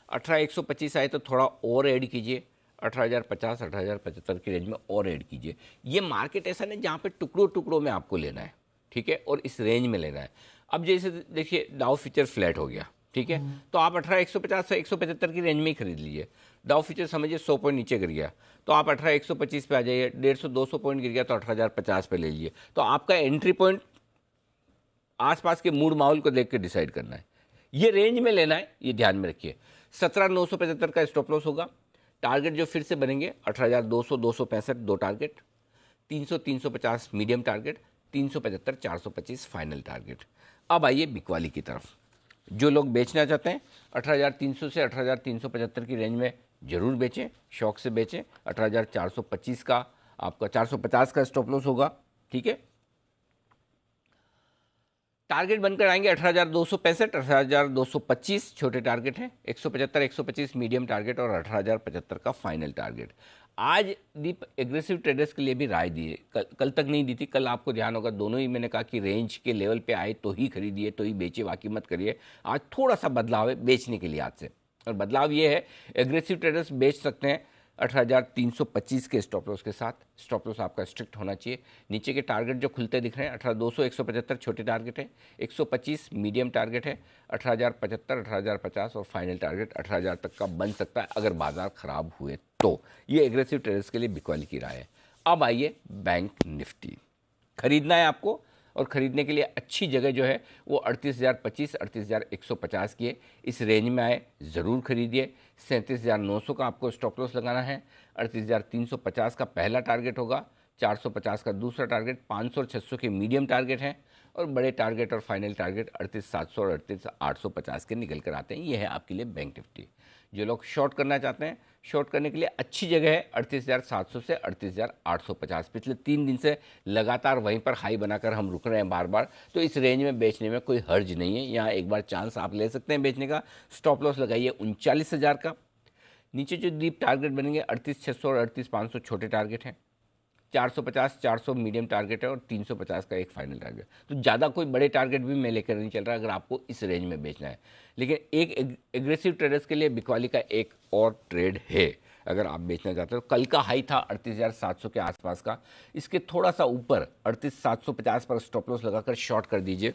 18,125 आए तो थोड़ा और ऐड कीजिए, 18,050, 18,075 की रेंज में और ऐड कीजिए। ये मार्केट ऐसा नहीं जहाँ पे टुकड़ों टुकड़ों में आपको लेना है, ठीक है, और इस रेंज में लेना है। अब जैसे देखिए डाउ फ्यूचर फ्लैट हो गया, ठीक है, तो आप 18,150 से 175 की रेंज में ही खरीद लीजिए। डाउ फ्यूचर समझिए 100 पॉइंट नीचे गिर गया तो आप 18,125 पे आ जाइए। 150-200 पॉइंट गिर गया तो 18,050 पे ले लीजिए। तो आपका एंट्री पॉइंट आसपास के मूड माहौल को देख के डिसाइड करना है, ये रेंज में लेना है, ये ध्यान में रखिए। 17,975 का स्टॉप लॉस होगा। टारगेट जो फिर से बनेंगे 18,200, 265 दो target, 300, 350 medium target, 375, 425 final target. अब आइए बिकवाली की तरफ। जो लोग बेचना चाहते हैं 18,300 से 18,375 की रेंज में जरूर बेचें, शौक से बेचें। 18,425 का आपका 450 का स्टॉप लॉस होगा, ठीक है। टारगेट बनकर आएंगे 18,265, 18,225 छोटे टारगेट हैं, 175, 125 मीडियम टारगेट और 18,075 का फाइनल टारगेट। आज दीप एग्रेसिव ट्रेडर्स के लिए भी राय दी है, कल तक नहीं दी थी। कल आपको ध्यान होगा दोनों ही मैंने कहा कि रेंज के लेवल पे आए तो ही खरीदिए, तो ही बेचिए, बाकी मत करिए। आज थोड़ा सा बदलाव है बेचने के लिए आज से, और बदलाव ये है एग्रेसिव ट्रेडर्स बेच सकते हैं 18,325 के स्टॉप लॉस के साथ। स्टॉप लॉस आपका स्ट्रिक्ट होना चाहिए। नीचे के टारगेट जो खुलते दिख रहे हैं 18,200, 175 छोटे टारगेट है, 125 मीडियम टारगेट है, 18,075, 18,050 और फाइनल टारगेट 18,000 तक का बन सकता है अगर बाजार खराब हुए तो। ये एग्रेसिव ट्रेडर्स के लिए बिकवाली की राय है। अब आइए बैंक निफ्टी। खरीदना है आपको, और खरीदने के लिए अच्छी जगह जो है वो 38,025, 38,150 की है। इस रेंज में आए ज़रूर खरीदिए। 37,900 का आपको स्टॉप लॉस लगाना है। 38,350 का पहला टारगेट होगा, 450 का दूसरा टारगेट, 500 और 600 के मीडियम टारगेट हैं, और बड़े टारगेट और फाइनल टारगेट 38,700 और 38,850 के निकल कर आते हैं। ये है आपके लिए बैंक निफ्टी। जो लोग शॉर्ट करना चाहते हैं, शॉर्ट करने के लिए अच्छी जगह है 38,700 से 38,850। पिछले 3 दिन से लगातार वहीं पर हाई बनाकर हम रुक रहे हैं बार बार, तो इस रेंज में बेचने में कोई हर्ज नहीं है। यहाँ एक बार चांस आप ले सकते हैं बेचने का। स्टॉप लॉस लगाइए 39,000 का। नीचे जो डीप टारगेट बनेंगे 38,600 और 38,500 छोटे टारगेट हैं, 450, 400 मीडियम टारगेट है और 350 का एक फाइनल टारगेट। तो ज़्यादा कोई बड़े टारगेट भी मैं लेकर नहीं चल रहा अगर आपको इस रेंज में बेचना है। लेकिन एक एग्रेसिव ट्रेडर्स के लिए बिकवाली का एक और ट्रेड है। अगर आप बेचना चाहते हो, कल का हाई था 38,700 के आसपास का, इसके थोड़ा सा ऊपर 38,750 पर स्टॉप लॉस लगाकर शॉर्ट कर दीजिए।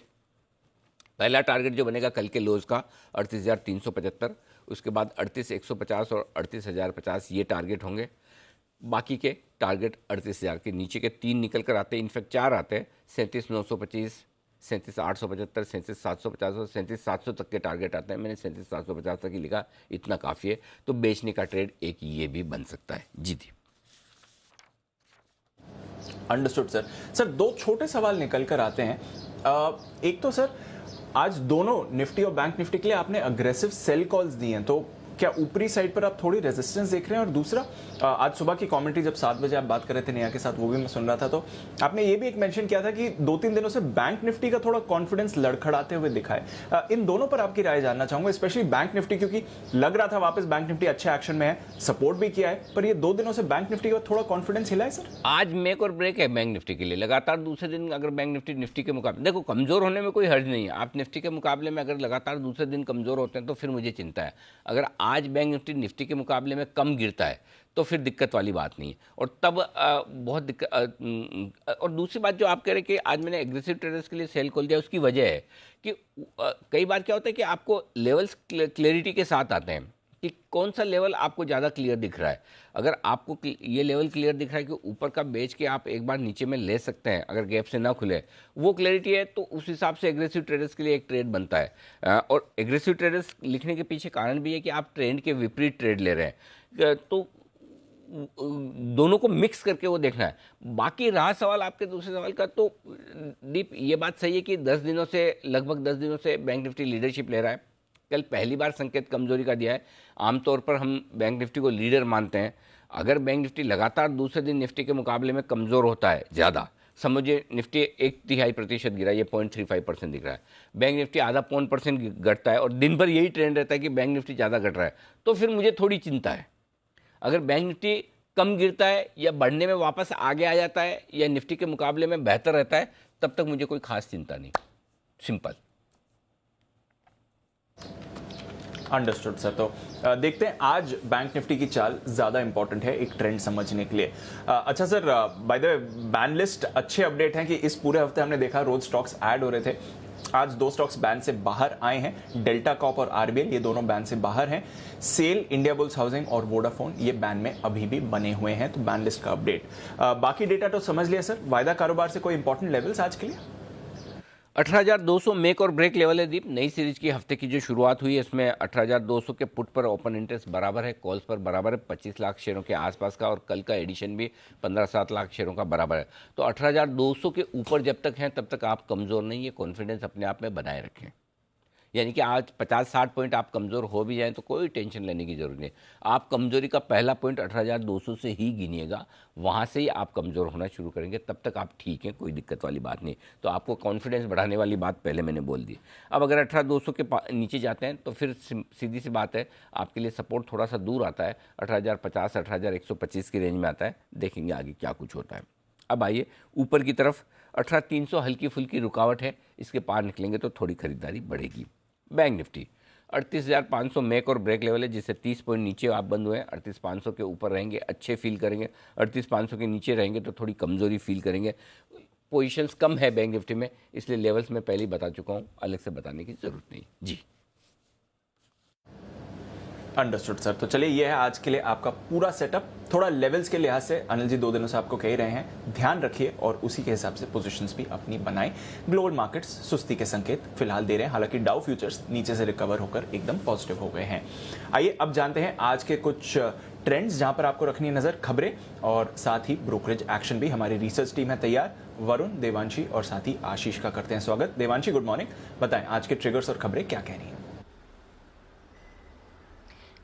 पहला टारगेट जो बनेगा कल के लोज का 38,375, उसके बाद 38,150 और 38,050 ये टारगेट होंगे। बाकी के टारगेट 38,000 के नीचे के 3 निकल कर आते हैं, इनफैक्ट 4 आते हैं। 37,925, 37,875, 37,750 और 37,700 तक के टारगेट आते हैं। मैंने 37,750 तक ही लिखा, इतना काफ़ी है। तो बेचने का ट्रेड एक ये भी बन सकता है। जी दी। Understood sir. सर, 2 छोटे सवाल निकल कर आते हैं। एक तो सर, आज दोनों निफ्टी और बैंक निफ्टी के लिए आपने अग्रेसिव सेल कॉल्स दी हैं, तो क्या ऊपरी साइड पर आप थोड़ी रेजिस्टेंस देख रहे हैं? और दूसरा, आज सुबह की कमेंट्री जब 7 बजे आप बात कर रहे थे नेहा के साथ, वो भी मैं सुन रहा था, तो आपने ये भी एक मेंशन किया था कि 2-3 दिनों से बैंक निफ्टी का थोड़ा कॉन्फिडेंस लड़खड़ाते हुए दिखा है। इन दोनों पर आपकी राय जानना चाहूंगा, स्पेशली बैंक निफ्टी, क्योंकि लग रहा था वापस बैंक निफ्टी अच्छे एक्शन में है, सपोर्ट भी किया है, पर ये 2 दिनों से बैंक निफ्टी का थोड़ा कॉन्फिडेंस हिला है सर। आज मेक और ब्रेक है बैंक निफ्टी के लिए। लगातार दूसरे दिन अगर बैंक निफ्टी के मुकाबले, देखो कमज़ोर होने में कोई हर्ज नहीं है। आप निफ्टी के मुकाबले में अगर लगातार दूसरे दिन कमज़ोर होते हैं तो फिर मुझे चिंता है। अगर आज बैंक निफ्टी के मुकाबले में कम गिरता है तो फिर दिक्कत वाली बात नहीं है, और तब बहुत दिक्कत। और दूसरी बात जो आप कह रहे हैं कि आज मैंने एग्रेसिव ट्रेडर्स के लिए सेल खोल दिया, उसकी वजह है कि कई बार क्या होता है कि आपको लेवल्स क्लैरिटी के साथ आते हैं कि कौन सा लेवल आपको ज़्यादा क्लियर दिख रहा है। अगर आपको ये लेवल क्लियर दिख रहा है कि ऊपर का बेच के आप एक बार नीचे में ले सकते हैं अगर गैप से ना खुले, वो क्लैरिटी है, तो उस हिसाब से एग्रेसिव ट्रेडर्स के लिए एक ट्रेड बनता है। और एग्रेसिव ट्रेडर्स लिखने के पीछे कारण भी है कि आप ट्रेंड के विपरीत ट्रेड ले रहे हैं, तो दोनों को मिक्स करके वो देखना है। बाकी रहा सवाल आपके दूसरे सवाल का, तो दीप ये बात सही है कि 10 दिनों से, लगभग 10 दिनों से बैंक निफ्टी लीडरशिप ले रहा है। कल पहली बार संकेत कमजोरी का दिया है। आमतौर पर हम बैंक निफ्टी को लीडर मानते हैं। अगर बैंक निफ्टी लगातार दूसरे दिन निफ्टी के मुकाबले में कमज़ोर होता है ज़्यादा, समझिए निफ्टी 1/3% गिरा, ये 0.35% दिख रहा है। बैंक निफ्टी आधा 0.5% घटता है और दिन भर यही ट्रेंड रहता है कि बैंक निफ्टी ज़्यादा घट रहा है, तो फिर मुझे थोड़ी चिंता है। अगर बैंक निफ्टी कम गिरता है या बढ़ने में वापस आगे आ जाता है या निफ्टी के मुकाबले में बेहतर रहता है, तब तक मुझे कोई खास चिंता नहीं। सिंपल। Understood sir. तो देखते हैं आज बैंक निफ्टी की चाल ज्यादा इंपॉर्टेंट है एक ट्रेंड समझने के लिए। अच्छा sir, by the way ban list अच्छे अपडेट हैं कि इस पूरे हफ्ते हमने देखा रोज स्टॉक्स ऐड हो रहे थे। आज 2 स्टॉक्स बैन से बाहर आए हैं, डेल्टा कॉप और आरबीएल, ये दोनों बैन से बाहर हैं। सेल, इंडिया बुल्स हाउसिंग और वोडाफोन ये बैन में अभी भी बने हुए हैं। तो बैन लिस्ट का अपडेट, बाकी डेटा तो समझ लिया सर। वायदा कारोबार से कोई इंपॉर्टेंट लेवल्स आज के लिए? 18,200 मेक और ब्रेक लेवल है दीप। नई सीरीज की हफ्ते की जो शुरुआत हुई है इसमें 18,200 के पुट पर ओपन इंटरेस्ट बराबर है, कॉल्स पर बराबर है 25 लाख शेयरों के आसपास का, और कल का एडिशन भी 15-7 लाख शेयरों का बराबर है। तो 18,200 के ऊपर जब तक हैं तब तक आप कमज़ोर नहीं है, कॉन्फिडेंस अपने आप में बनाए रखें। यानी कि आज 50-60 पॉइंट आप कमज़ोर हो भी जाएं तो कोई टेंशन लेने की ज़रूरत नहीं। आप कमज़ोरी का पहला पॉइंट 18,200 से ही गिनिएगा, वहाँ से ही आप कमज़ोर होना शुरू करेंगे, तब तक आप ठीक हैं, कोई दिक्कत वाली बात नहीं। तो आपको कॉन्फिडेंस बढ़ाने वाली बात पहले मैंने बोल दी। अब अगर 18,200 के नीचे जाते हैं तो फिर सीधी सी बात है, आपके लिए सपोर्ट थोड़ा सा दूर आता है, 18,050 18,125 की रेंज में आता है। देखेंगे आगे क्या कुछ होता है। अब आइए ऊपर की तरफ, 18,300 हल्की फुल्की रुकावट है, इसके पार निकलेंगे तो थोड़ी खरीदारी बढ़ेगी। बैंक निफ्टी 38,500 मेक और ब्रेक लेवल है, जिससे 30 पॉइंट नीचे आप बंद हुए हैं। 38,500 के ऊपर रहेंगे अच्छे फील करेंगे, 38,500 के नीचे रहेंगे तो थोड़ी कमज़ोरी फील करेंगे। पोजीशंस कम है बैंक निफ्टी में, इसलिए लेवल्स मैं पहले ही बता चुका हूँ, अलग से बताने की ज़रूरत नहीं जी। Understood sir. तो चलिए ये है आज के लिए आपका पूरा सेटअप। थोड़ा लेवल्स के लिहाज से अनिल जी 2 दिनों से आपको कह ही रहे हैं, ध्यान रखिए और उसी के हिसाब से पोजीशंस भी अपनी बनाएं। ग्लोबल मार्केट्स सुस्ती के संकेत फिलहाल दे रहे हैं, हालांकि डाउ फ्यूचर्स नीचे से रिकवर होकर एकदम पॉजिटिव हो गए हैं। आइए अब जानते हैं आज के कुछ ट्रेंड्स जहां पर आपको रखनी है नजर, खबरें और साथ ही ब्रोकरेज एक्शन भी। हमारी रिसर्च टीम है तैयार, वरुण, देवांशी और साथ ही आशीष का करते हैं स्वागत। देवांशी गुड मॉर्निंग, बताएं आज के ट्रिगर्स और खबरें क्या कह रही हैं?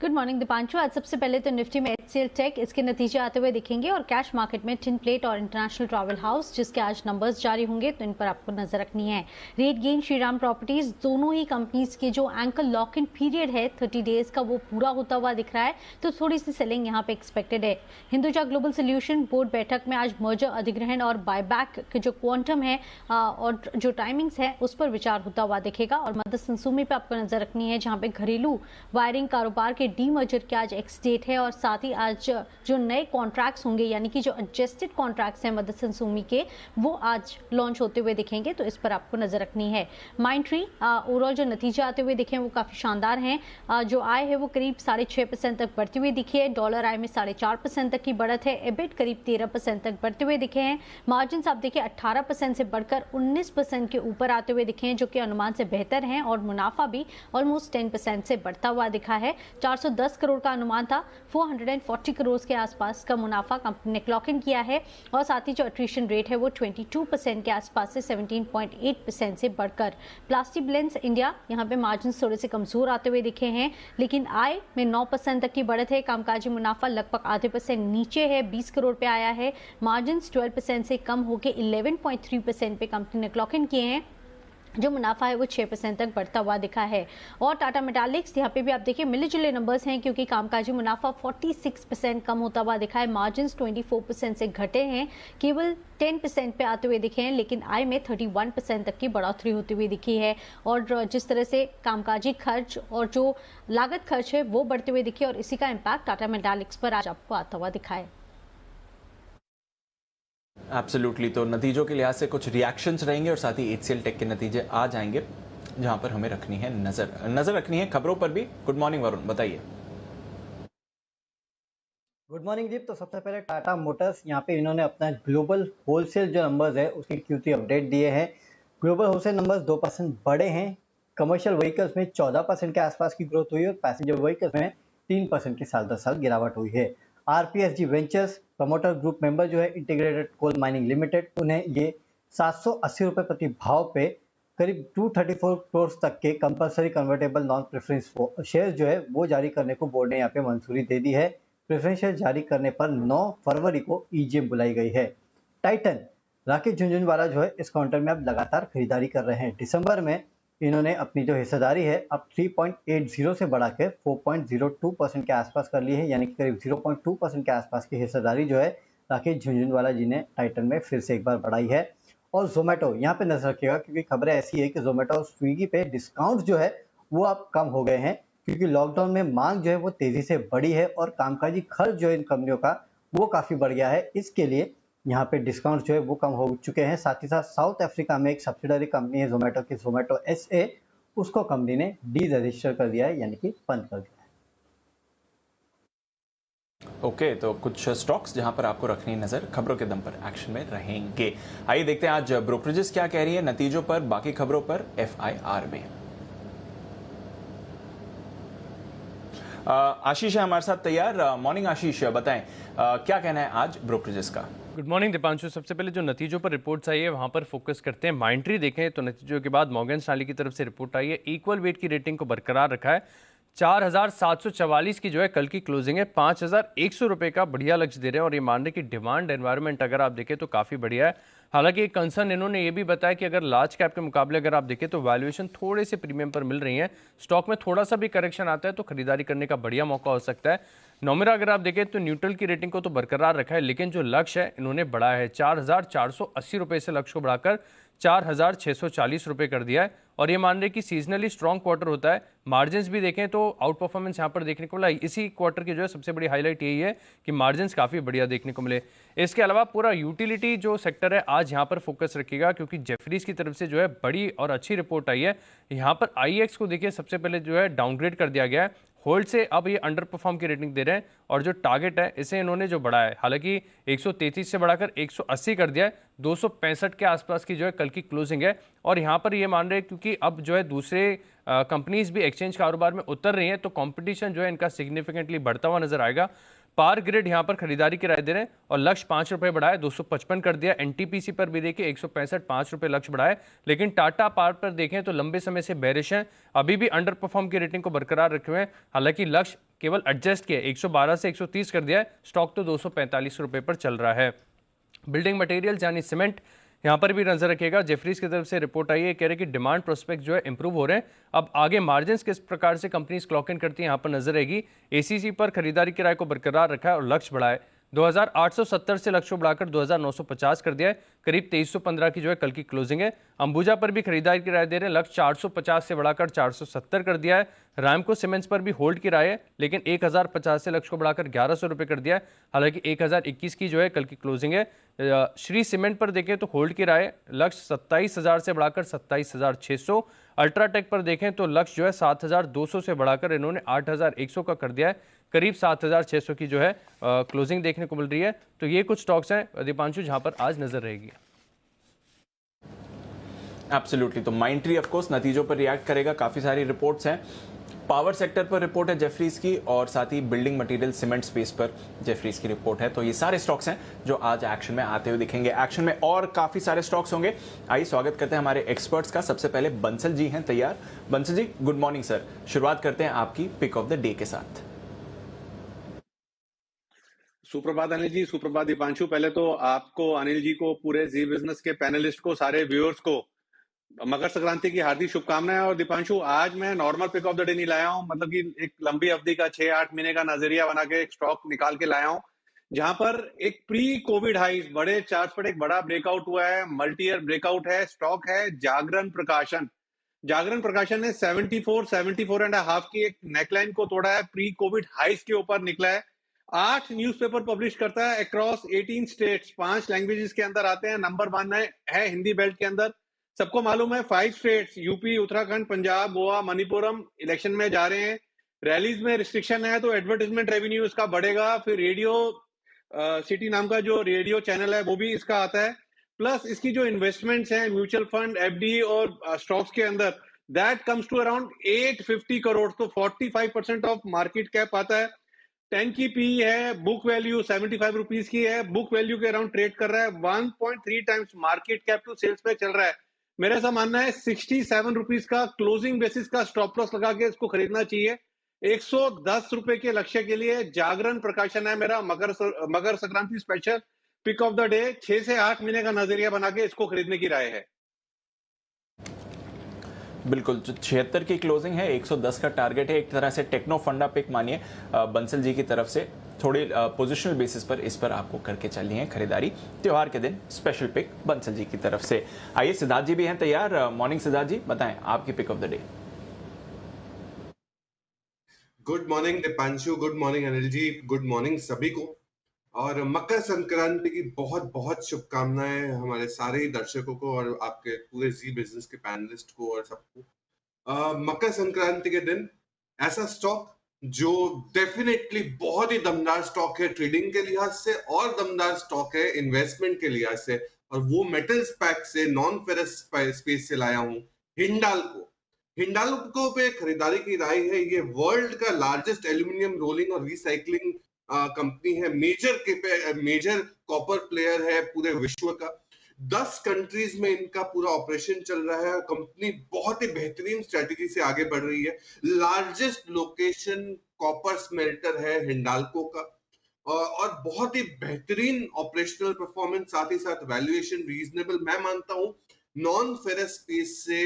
Good morning Deepanshu. आज सबसे पहले तो निफ्टी में HCL टेक, इसके नतीजे आते हुए दिखेंगे, और कैश मार्केट में टिन प्लेट और इंटरनेशनल ट्रैवल हाउस, जिसके आज नंबर्स जारी होंगे तो इन पर आपको नजर रखनी है। रेट गेन, श्रीराम प्रॉपर्टीज, दोनों ही कंपनीज के जो एंकर लॉक इन पीरियड है 30 डेज का, वो पूरा होता हुआ दिख रहा है, तो थोड़ी सी सेलिंग यहाँ पे एक्सपेक्टेड है। हिंदुजा ग्लोबल सोल्यूशन बोर्ड बैठक में आज मर्जर अधिग्रहण और बायबैक के जो क्वांटम है और जो टाइमिंग्स है उस पर विचार होता हुआ दिखेगा। और मदरसन सुमी पे आपको नजर रखनी है, जहाँ पे घरेलू वायरिंग कारोबार के डीमर्जर की आज एक्स डेट है, और साथ ही आज जो नए कॉन्ट्रैक्ट्स होंगे, यानी कि जो एडजस्टेड कॉन्ट्रैक्ट्स हैं मदरसन सुमी के, वो आज लॉन्च होते हुए दिखेंगे, तो इस पर आपको नजर रखनी है। माइंडट्री ओवरऑल जो नतीजे आते हुए दिखे वो काफी शानदार हैं। जो आय है वो करीब 6.5% तक बढ़ती हुई दिखी है, डॉलर आय में 4.5% तक की बढ़त है, एबिट करीब 13% तक बढ़ते हुए दिखे हैं। मार्जिन आप देखिए 18% से बढ़कर 19% के ऊपर आते हुए दिखे हैं, जो कि अनुमान से बेहतर हैं, और मुनाफा भी ऑलमोस्ट 10% से बढ़ता हुआ दिखा है। 410 करोड़ का अनुमान था, 440 करोड़ के आसपास का मुनाफा कंपनी ने क्लॉक इन किया है, और साथ ही जो अट्रीशन रेट है वो 22% के आसपास से 17.8% से बढ़कर। प्लास्टिक ब्लेंड्स इंडिया, यहाँ पे मार्जिन थोड़े से कमजोर आते हुए दिखे हैं, लेकिन आय में 9% तक की बढ़त है। कामकाजी मुनाफा लगभग आधे % नीचे है, 20 करोड़ पे आया है। मार्जिन 12% से कम होकर 11.3% पे कंपनी ने क्लॉक इन किए हैं। जो मुनाफा है वो 6% तक बढ़ता हुआ दिखा है। और टाटा मेटालिक्स, यहाँ पे भी आप देखिए मिले जुले नंबर्स हैं, क्योंकि कामकाजी मुनाफा 46% कम होता हुआ दिखा है, मार्जिन 24% से घटे हैं, केवल 10% पे आते हुए दिखे हैं, लेकिन आय में 31% तक की बढ़ोतरी होती हुई दिखी है। और जिस तरह से कामकाजी खर्च और जो लागत खर्च है वो बढ़ते हुए दिखे, और इसी का इम्पैक्ट टाटा मेटालिक्स पर आज आपको आता हुआ दिखा है। एब्सोल्युटली। तो नतीजों के लिहाज से कुछ रिएक्शंस रहेंगे और साथ ही HCL टेक के नतीजे आ जाएंगे, जहां पर हमें रखनी है नजर रखनी है खबरों पर भी। गुड मॉर्निंग वरुण, बताइए। गुड मॉर्निंग दीप। तो सबसे पहले टाटा मोटर्स, यहाँ पे इन्होंने अपना ग्लोबल होलसेल जो नंबर्स है उसके Q3 अपडेट दिए हैं। ग्लोबल होलसेल नंबर्स 2% बढ़े हैं। कमर्शियल व्हीकल्स में 14% के आसपास की ग्रोथ हुई है, और पैसेंजर व्हीकल्स में 3% की साल दर साल गिरावट हुई है। RPSG ventures promoter group member जो है इंटीग्रेटेड कोल माइनिंग लिमिटेड, उन्हें ये 780 रुपये प्रति भाव पे करीब 234 करोड़ तक के compulsory convertible non preference share जो है वो जारी करने को बोर्ड ने यहाँ पे मंजूरी दे दी है। प्रेफरेंस शेयर जारी करने पर 9 फरवरी को EGM बुलाई गई है। टाइटन राकेश झुनझुनवाला जो है इस काउंटर में अब लगातार खरीदारी कर रहे हैं। दिसंबर में इन्होंने अपनी जो हिस्सेदारी है अब 3.80 से बढ़ाकर 4.02% के आसपास कर ली है, यानी कि करीब 0.2% के आसपास की हिस्सेदारी जो है राकेश झुनझुनवाला जी ने टाइटन में फिर से एक बार बढ़ाई है। और जोमेटो यहाँ पे नजर रखिएगा, क्योंकि खबरें ऐसी है कि जोमेटो और स्विगी पे डिस्काउंट जो है वो अब कम हो गए हैं, क्योंकि लॉकडाउन में मांग जो है वो तेजी से बढ़ी है और कामकाजी खर्च जो है इन कंपनियों का वो काफी बढ़ गया है। इसके लिए यहाँ पे डिस्काउंट जो है वो कम हो चुके हैं। साथ ही साथ साउथ अफ्रीका में एक सब्सिडरी कंपनी है जोमेटो की, जोमेटो SA, उसको कंपनी ने डी रजिस्टर कर दिया है, यानी कि बंद कर दिया है। ओके, तो कुछ स्टॉक्स जहां पर आपको रखनी नजर, खबरों के दम पर एक्शन में रहेंगे। आइए देखते हैं आज ब्रोकरेजेस क्या कह रही है नतीजों पर, बाकी खबरों पर FIR में। आशीष है हमारे साथ तैयार। मॉर्निंग आशीष, बताएं क्या कहना है आज ब्रोकरेजेस का। Good morning Deepanshu. सबसे पहले जो नतीजों पर रिपोर्ट्स आई है वहां पर फोकस करते हैं। माइंट्री देखें तो नतीजों के बाद मॉर्गन स्टैनली की तरफ से रिपोर्ट आई है, इक्वल वेट की रेटिंग को बरकरार रखा है। 4,744 की जो है कल की क्लोजिंग है। 5,100 रुपए का बढ़िया लक्ष्य दे रहे हैं और ये मान रहे कि डिमांड एनवायरनमेंट अगर आप देखें तो काफ़ी बढ़िया है। हालांकि एक कंसर्न इन्होंने ये भी बताया कि अगर लार्ज कैप के मुकाबले अगर आप देखें तो वैल्यूएशन थोड़े से प्रीमियम पर मिल रही है। स्टॉक में थोड़ा सा भी करेक्शन आता है तो खरीदारी करने का बढ़िया मौका हो सकता है। नोमेरा अगर आप देखें तो न्यूट्रल की रेटिंग को तो बरकरार रखा है, लेकिन जो लक्ष्य है इन्होंने बढ़ाया है। 4,480 रुपए से लक्ष्य को बढ़ाकर 4,640 रुपए कर दिया है और ये मान रहे कि सीजनली स्ट्रॉन्ग क्वार्टर होता है। मार्जिन्स भी देखें तो आउट परफॉर्मेंस यहाँ पर देखने को मिला। इसी क्वार्टर की जो है सबसे बड़ी हाईलाइट यही है कि मार्जिन्स काफ़ी बढ़िया देखने को मिले। इसके अलावा पूरा यूटिलिटी जो सेक्टर है आज यहाँ पर फोकस रखिएगा, क्योंकि जेफरीज की तरफ से जो है बड़ी और अच्छी रिपोर्ट आई है। यहाँ पर IEX को देखिए सबसे पहले जो है डाउनग्रेड कर दिया गया है, होल्ड से अब ये अंडर परफॉर्म की रेटिंग दे रहे हैं और जो टारगेट है इसे इन्होंने जो बढ़ाया है, हालांकि 133 से बढ़ाकर 180 कर दिया है। 265 के आसपास की जो है कल की क्लोजिंग है और यहाँ पर ये मान रहे हैं क्योंकि अब जो है दूसरे कंपनीज भी एक्सचेंज कारोबार में उतर रही हैं तो कंपटीशन जो है इनका सिग्निफिकेंटली बढ़ता हुआ नजर आएगा। पार ग्रिड यहाँ पर खरीदारी की राय दे रहे हैं और लक्ष्य 5 रुपए बढ़ाए, 255 कर दिया। NTPC पर भी देखिए 165, 5 रुपए लक्ष्य बढ़ाए। लेकिन टाटा पावर पर देखें तो लंबे समय से बेरिश है, अभी भी अंडर परफॉर्म की रेटिंग को बरकरार रखे हुए हैं। हालांकि लक्ष्य केवल एडजस्ट किया, 112 से 130 कर दिया है। स्टॉक तो 245 रुपए पर चल रहा है। बिल्डिंग मटेरियल्स यानी सीमेंट, यहाँ पर भी नजर रखिएगा। जेफरीज की तरफ से रिपोर्ट आई है, कह रहे कि डिमांड प्रोस्पेक्ट जो है इंप्रूव हो रहे हैं। अब आगे मार्जिन्स किस प्रकार से कंपनीज क्लॉक इन करती हैं यहाँ पर नजर रहेगी। ACC पर खरीदारी किराए को बरकरार रखा है और लक्ष्य बढ़ाए। 2,870 से लक्ष्य बढ़ाकर 2,950 कर दिया है। करीब 2,315 की जो है कल की क्लोजिंग है। अंबुजा पर भी खरीदारी की राय दे रहे हैं, लक्ष्य 450 से बढ़ाकर 470 कर दिया है। रामको सीमेंट्स पर भी होल्ड की राय है, लेकिन 1,050 से लक्ष्य को बढ़ाकर 1,100 रुपए कर दिया है। हालांकि 1,021 की जो है कल की क्लोजिंग है। श्री सीमेंट पर देखें तो होल्ड की राय, लक्ष्य 27,000 से बढ़ाकर 27,600। अल्ट्राटेक पर देखें तो लक्ष्य जो है 7,200 से बढ़ाकर इन्होंने 8,100 का कर दिया है। करीब 7,600 की जो है क्लोजिंग देखने को मिल रही है। तो ये कुछ स्टॉक्स हैं दीपांशु जहां पर आज नजर रहेगी। एब्सोल्युटली, तो माइंट्री ऑफ कोर्स नतीजों पर रिएक्ट करेगा। काफी सारी रिपोर्ट्स हैं। पावर सेक्टर पर रिपोर्ट है जेफरीज की और साथ ही बिल्डिंग मटेरियल सीमेंट स्पेस पर जेफरीज की रिपोर्ट है। तो ये सारे स्टॉक्स हैं जो आज एक्शन में आते हुए दिखेंगे। एक्शन में और काफी सारे स्टॉक्स होंगे। आइए स्वागत करते हैं हमारे एक्सपर्ट्स का। सबसे पहले बंसल जी हैं तैयार। Bansal ji good morning sir. शुरुआत करते हैं आपकी पिक ऑफ द डे के साथ। सुप्रभात अनिल जी, सुप्रभात दीपांशु। पहले तो आपको, अनिल जी को, पूरे जी बिजनेस के पैनलिस्ट को, सारे व्यूअर्स को मकर संक्रांति की हार्दिक शुभकामनाएं। और दीपांशु, आज मैं normal pick of the day नहीं लाया हूं, मतलब कि एक लंबी अवधि का 6-8 महीने का नजरिया बना के एक स्टॉक निकाल के लाया हूं, जहां पर एक प्री कोविड हाइज बड़े चार्ट पर एक बड़ा ब्रेकआउट हुआ है, मल्टी ईयर ब्रेकआउट है। स्टॉक है जागरण प्रकाशन। जागरण प्रकाशन ने 74 एंड हाफ की एक नेकलाइन को तोड़ा है, प्री कोविड हाइज के ऊपर निकला है। 8 न्यूज़पेपर पब्लिश करता है अक्रॉस 18 स्टेट्स, 5 लैंग्वेजेस के अंदर आते हैं। नंबर 1 है हिंदी बेल्ट के अंदर। सबको मालूम है 5 स्टेट्स यूपी, उत्तराखंड, पंजाब, गोवा, मणिपुरम इलेक्शन में जा रहे हैं। रैलीज में रिस्ट्रिक्शन है तो एडवर्टाइजमेंट रेवेन्यू इसका बढ़ेगा। फिर रेडियो सिटी नाम का जो रेडियो चैनल है वो भी इसका आता है। प्लस इसकी जो इन्वेस्टमेंट्स हैं म्यूचुअल फंड, FD और स्टॉक्स के अंदर, that comes to around 850 crore, तो 45% ऑफ मार्केट कैप आता है। 10 की पी है, बुक वैल्यू 75 रुपीज की है, बुक वैल्यू के अराउंड ट्रेड कर रहा है। 1.3 times market cap to sales पे चल रहा है। मेरा ऐसा मानना है 67 रुपीज का क्लोजिंग बेसिस का स्टॉप लॉस लगा के इसको खरीदना चाहिए। 110 रुपए के लक्ष्य के लिए जागरण प्रकाशन है मेरा Makar Sankranti special. Pick of the day 6 से 8 महीने का नजरिया बना के इसको खरीदने की राय है। बिल्कुल, जो 76 की क्लोजिंग है, 110 का टारगेट है। एक तरह से टेक्नो फंडा पिक मानिए बंसल जी की तरफ से। थोड़ी पोजिशनल बेसिस पर इस पर आपको करके चलनी है खरीदारी त्योहार के दिन। स्पेशल पिक बंसल जी की तरफ से। आइए, सिद्धार्थ जी भी हैं तैयार। मॉर्निंग सिद्धार्थ जी, बताएं आपकी pick of the day. Good morning Deepanshu, good morning Anil ji, good morning सभी को। और मकर संक्रांति की बहुत बहुत शुभकामनाएं हमारे सारे दर्शकों को और आपके पूरे जी बिजनेस के पैनलिस्ट को और सबको। मकर संक्रांति के दिन ऐसा स्टॉक जो डेफिनेटली बहुत ही दमदार स्टॉक है ट्रेडिंग के लिहाज से और दमदार स्टॉक है इन्वेस्टमेंट के लिहाज से, और वो मेटल्स पैक से नॉन फेरस स्पेस से लाया हूं हिंडाल्को। हिंडाल्को पे खरीदारी की राय है। ये वर्ल्ड का लार्जेस्ट एल्यूमिनियम रोलिंग और रिसाइकलिंग कंपनी है। मेजर कॉपर प्लेयर है पूरे विश्व का। 10 कंट्रीज में इनका पूरा ऑपरेशन चल रहा है। कंपनी बहुत ही बेहतरीन स्ट्रेटेजी से आगे बढ़ रही है। लार्जेस्ट लोकेशन कॉपर स्मेल्टर है हिंडाल्को का, और बहुत ही बेहतरीन ऑपरेशनल परफॉर्मेंस, साथ ही साथ वैल्यूएशन रीजनेबल। मैं मानता हूं नॉन फेरस स्पेस से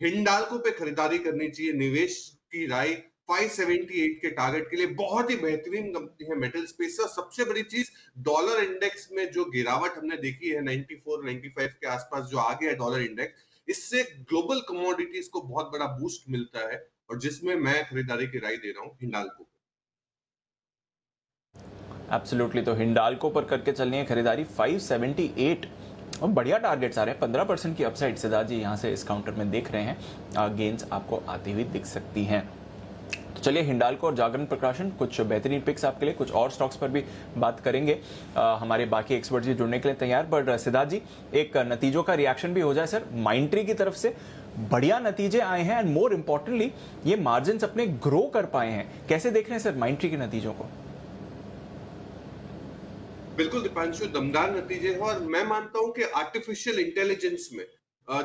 हिंडाल्को पे खरीदारी करनी चाहिए। निवेश की राय 578 के टारगेट के लिए। बहुत ही बेहतरीन कंपनी है मेटल स्पेस से। सबसे बड़ी चीज, डॉलर इंडेक्स में जो गिरावट हमने देखी है 94-95 के आसपास जो आ गया है डॉलर इंडेक्स, इससे ग्लोबल कमोडिटीज को बहुत बड़ा बूस्ट मिलता है, और जिसमें मैं खरीदारी की राय दे रहा हूं हिंडाल्को। एब्सोल्युटली, तो हिंडाल्को पर करके चलनी है खरीदारी। 578 और बढ़िया टारगेट्स आ रहे हैं। 15% की अपसाइड सिद्धार्थ जी यहाँ से इस काउंटर में देख रहे हैं। गेन्स आपको आती हुई दिख सकती हैं। तो चलिए, हिंडाल्को और जागरण प्रकाशन कुछ बेहतरीन पिक्स आपके लिए। कुछ और स्टॉक्स पर भी बात करेंगे। हमारे बाकी एक्सपर्ट्स भी जुड़ने के लिए तैयार। पर सिद्धार्थ जी, एक नतीजों का रिएक्शन भी हो जाए सर। माइंट्री की तरफ से बढ़िया नतीजे आए हैं एंड मोर इंपॉर्टेंटली ये मार्जिन अपने ग्रो कर पाए हैं। कैसे देख रहे हैं सर माइंट्री के नतीजों को? बिल्कुल दीपांशु, दमदार नतीजे हैं। और मैं मानता हूं कि आर्टिफिशियल इंटेलिजेंस में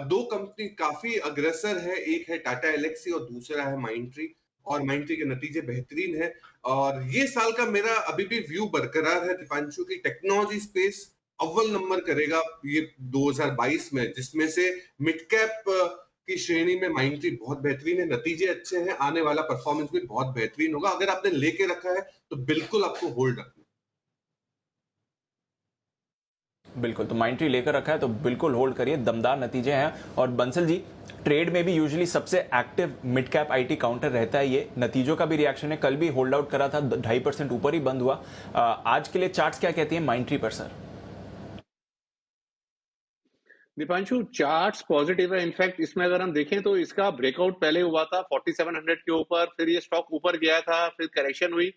2 कंपनी काफी अग्रसर है। एक है टाटा एलेक्सी और दूसरा है माइंट्री, और माइंट्री के नतीजे बेहतरीन है। और ये साल का मेरा अभी भी व्यू बरकरार है दीपांशु की टेक्नोलॉजी स्पेस अव्वल नंबर करेगा ये 2022 में, जिसमें से मिड कैप की श्रेणी में माइंट्री बहुत बेहतरीन है। नतीजे अच्छे हैं, आने वाला परफॉर्मेंस भी बहुत बेहतरीन होगा। अगर आपने लेके रखा है तो बिल्कुल आपको होल्ड रखना। बिल्कुल, तो माइंट्री लेकर रखा है तो बिल्कुल होल्ड करिए। दमदार नतीजे हैं। और बंसल जी, ट्रेड में भी यूजुअली सबसे active mid cap IT counter रहता है। ये नतीजों का भी रिएक्शन है। कल भी होल्ड आउट करा था, 2.5% ऊपर ही बंद हुआ। आज के लिए चार्ट्स क्या कहती हैं माइंट्री पर सर? दीपांशु, चार्ट्स पॉजिटिव है। इनफैक्ट इसमें अगर हम देखें तो इसका ब्रेकआउट पहले हुआ था 4700 के ऊपर, फिर ये स्टॉक ऊपर गया था, फिर करेक्शन हुई।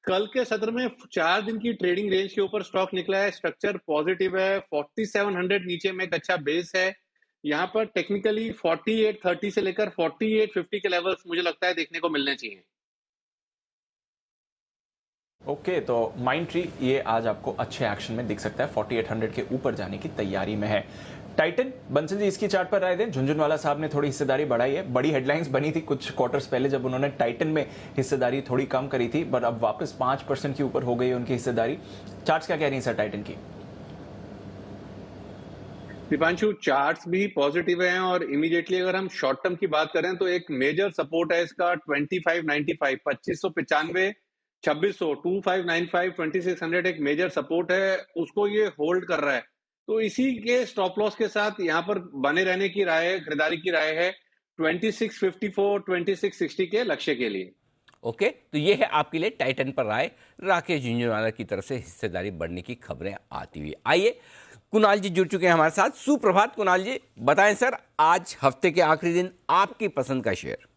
कल के सत्र में 4 दिन की ट्रेडिंग रेंज के ऊपर स्टॉक निकला है। स्ट्रक्चर पॉजिटिव है। 4700 नीचे में एक अच्छा बेस है। यहाँ पर टेक्निकली 4830 से लेकर 4850 के लेवल्स मुझे लगता है देखने को मिलने चाहिए। ओके, तो माइंट्री ये आज आपको अच्छे एक्शन में दिख सकता है। 4800 के ऊपर जाने की तैयारी में है। टाइटन, बंसल जी इसकी चार्ट पर राय दें। झुंझुनवाला साहब ने थोड़ी हिस्सेदारी बढ़ाई है। बड़ी हेडलाइंस बनी थी कुछ क्वार्टर्स पहले जब उन्होंने टाइटन में हिस्सेदारी थोड़ी कम करी थी, बट अब वापस 5% के ऊपर हो गई है उनकी हिस्सेदारी। चार्ट्स क्या कह रही है सर टाइटन की? दीपांशु, चार्ट्स भी पॉजिटिव हैं, और इमीडिएटली अगर हम शॉर्ट टर्म की बात करें तो एक मेजर सपोर्ट है इसका 2595, 2595, 2600, 2595, 2600 एक मेजर सपोर्ट है। उसको ये होल्ड कर रहा है। तो इसी के स्टॉप लॉस के साथ यहाँ पर बने रहने की राय है, खरीदारी की राय है 2654, 2660 के लक्ष्य के लिए। ओके, तो ये है आपके लिए टाइटन पर राय। राकेश झुंझुनवाला की तरफ से हिस्सेदारी बढ़ने की खबरें आती हुई। आइए, कुणाल जी जुड़ चुके हैं हमारे साथ। सुप्रभात कुणाल जी, बताएं सर आज हफ्ते के आखिरी दिन आपकी पसंद का शेयर।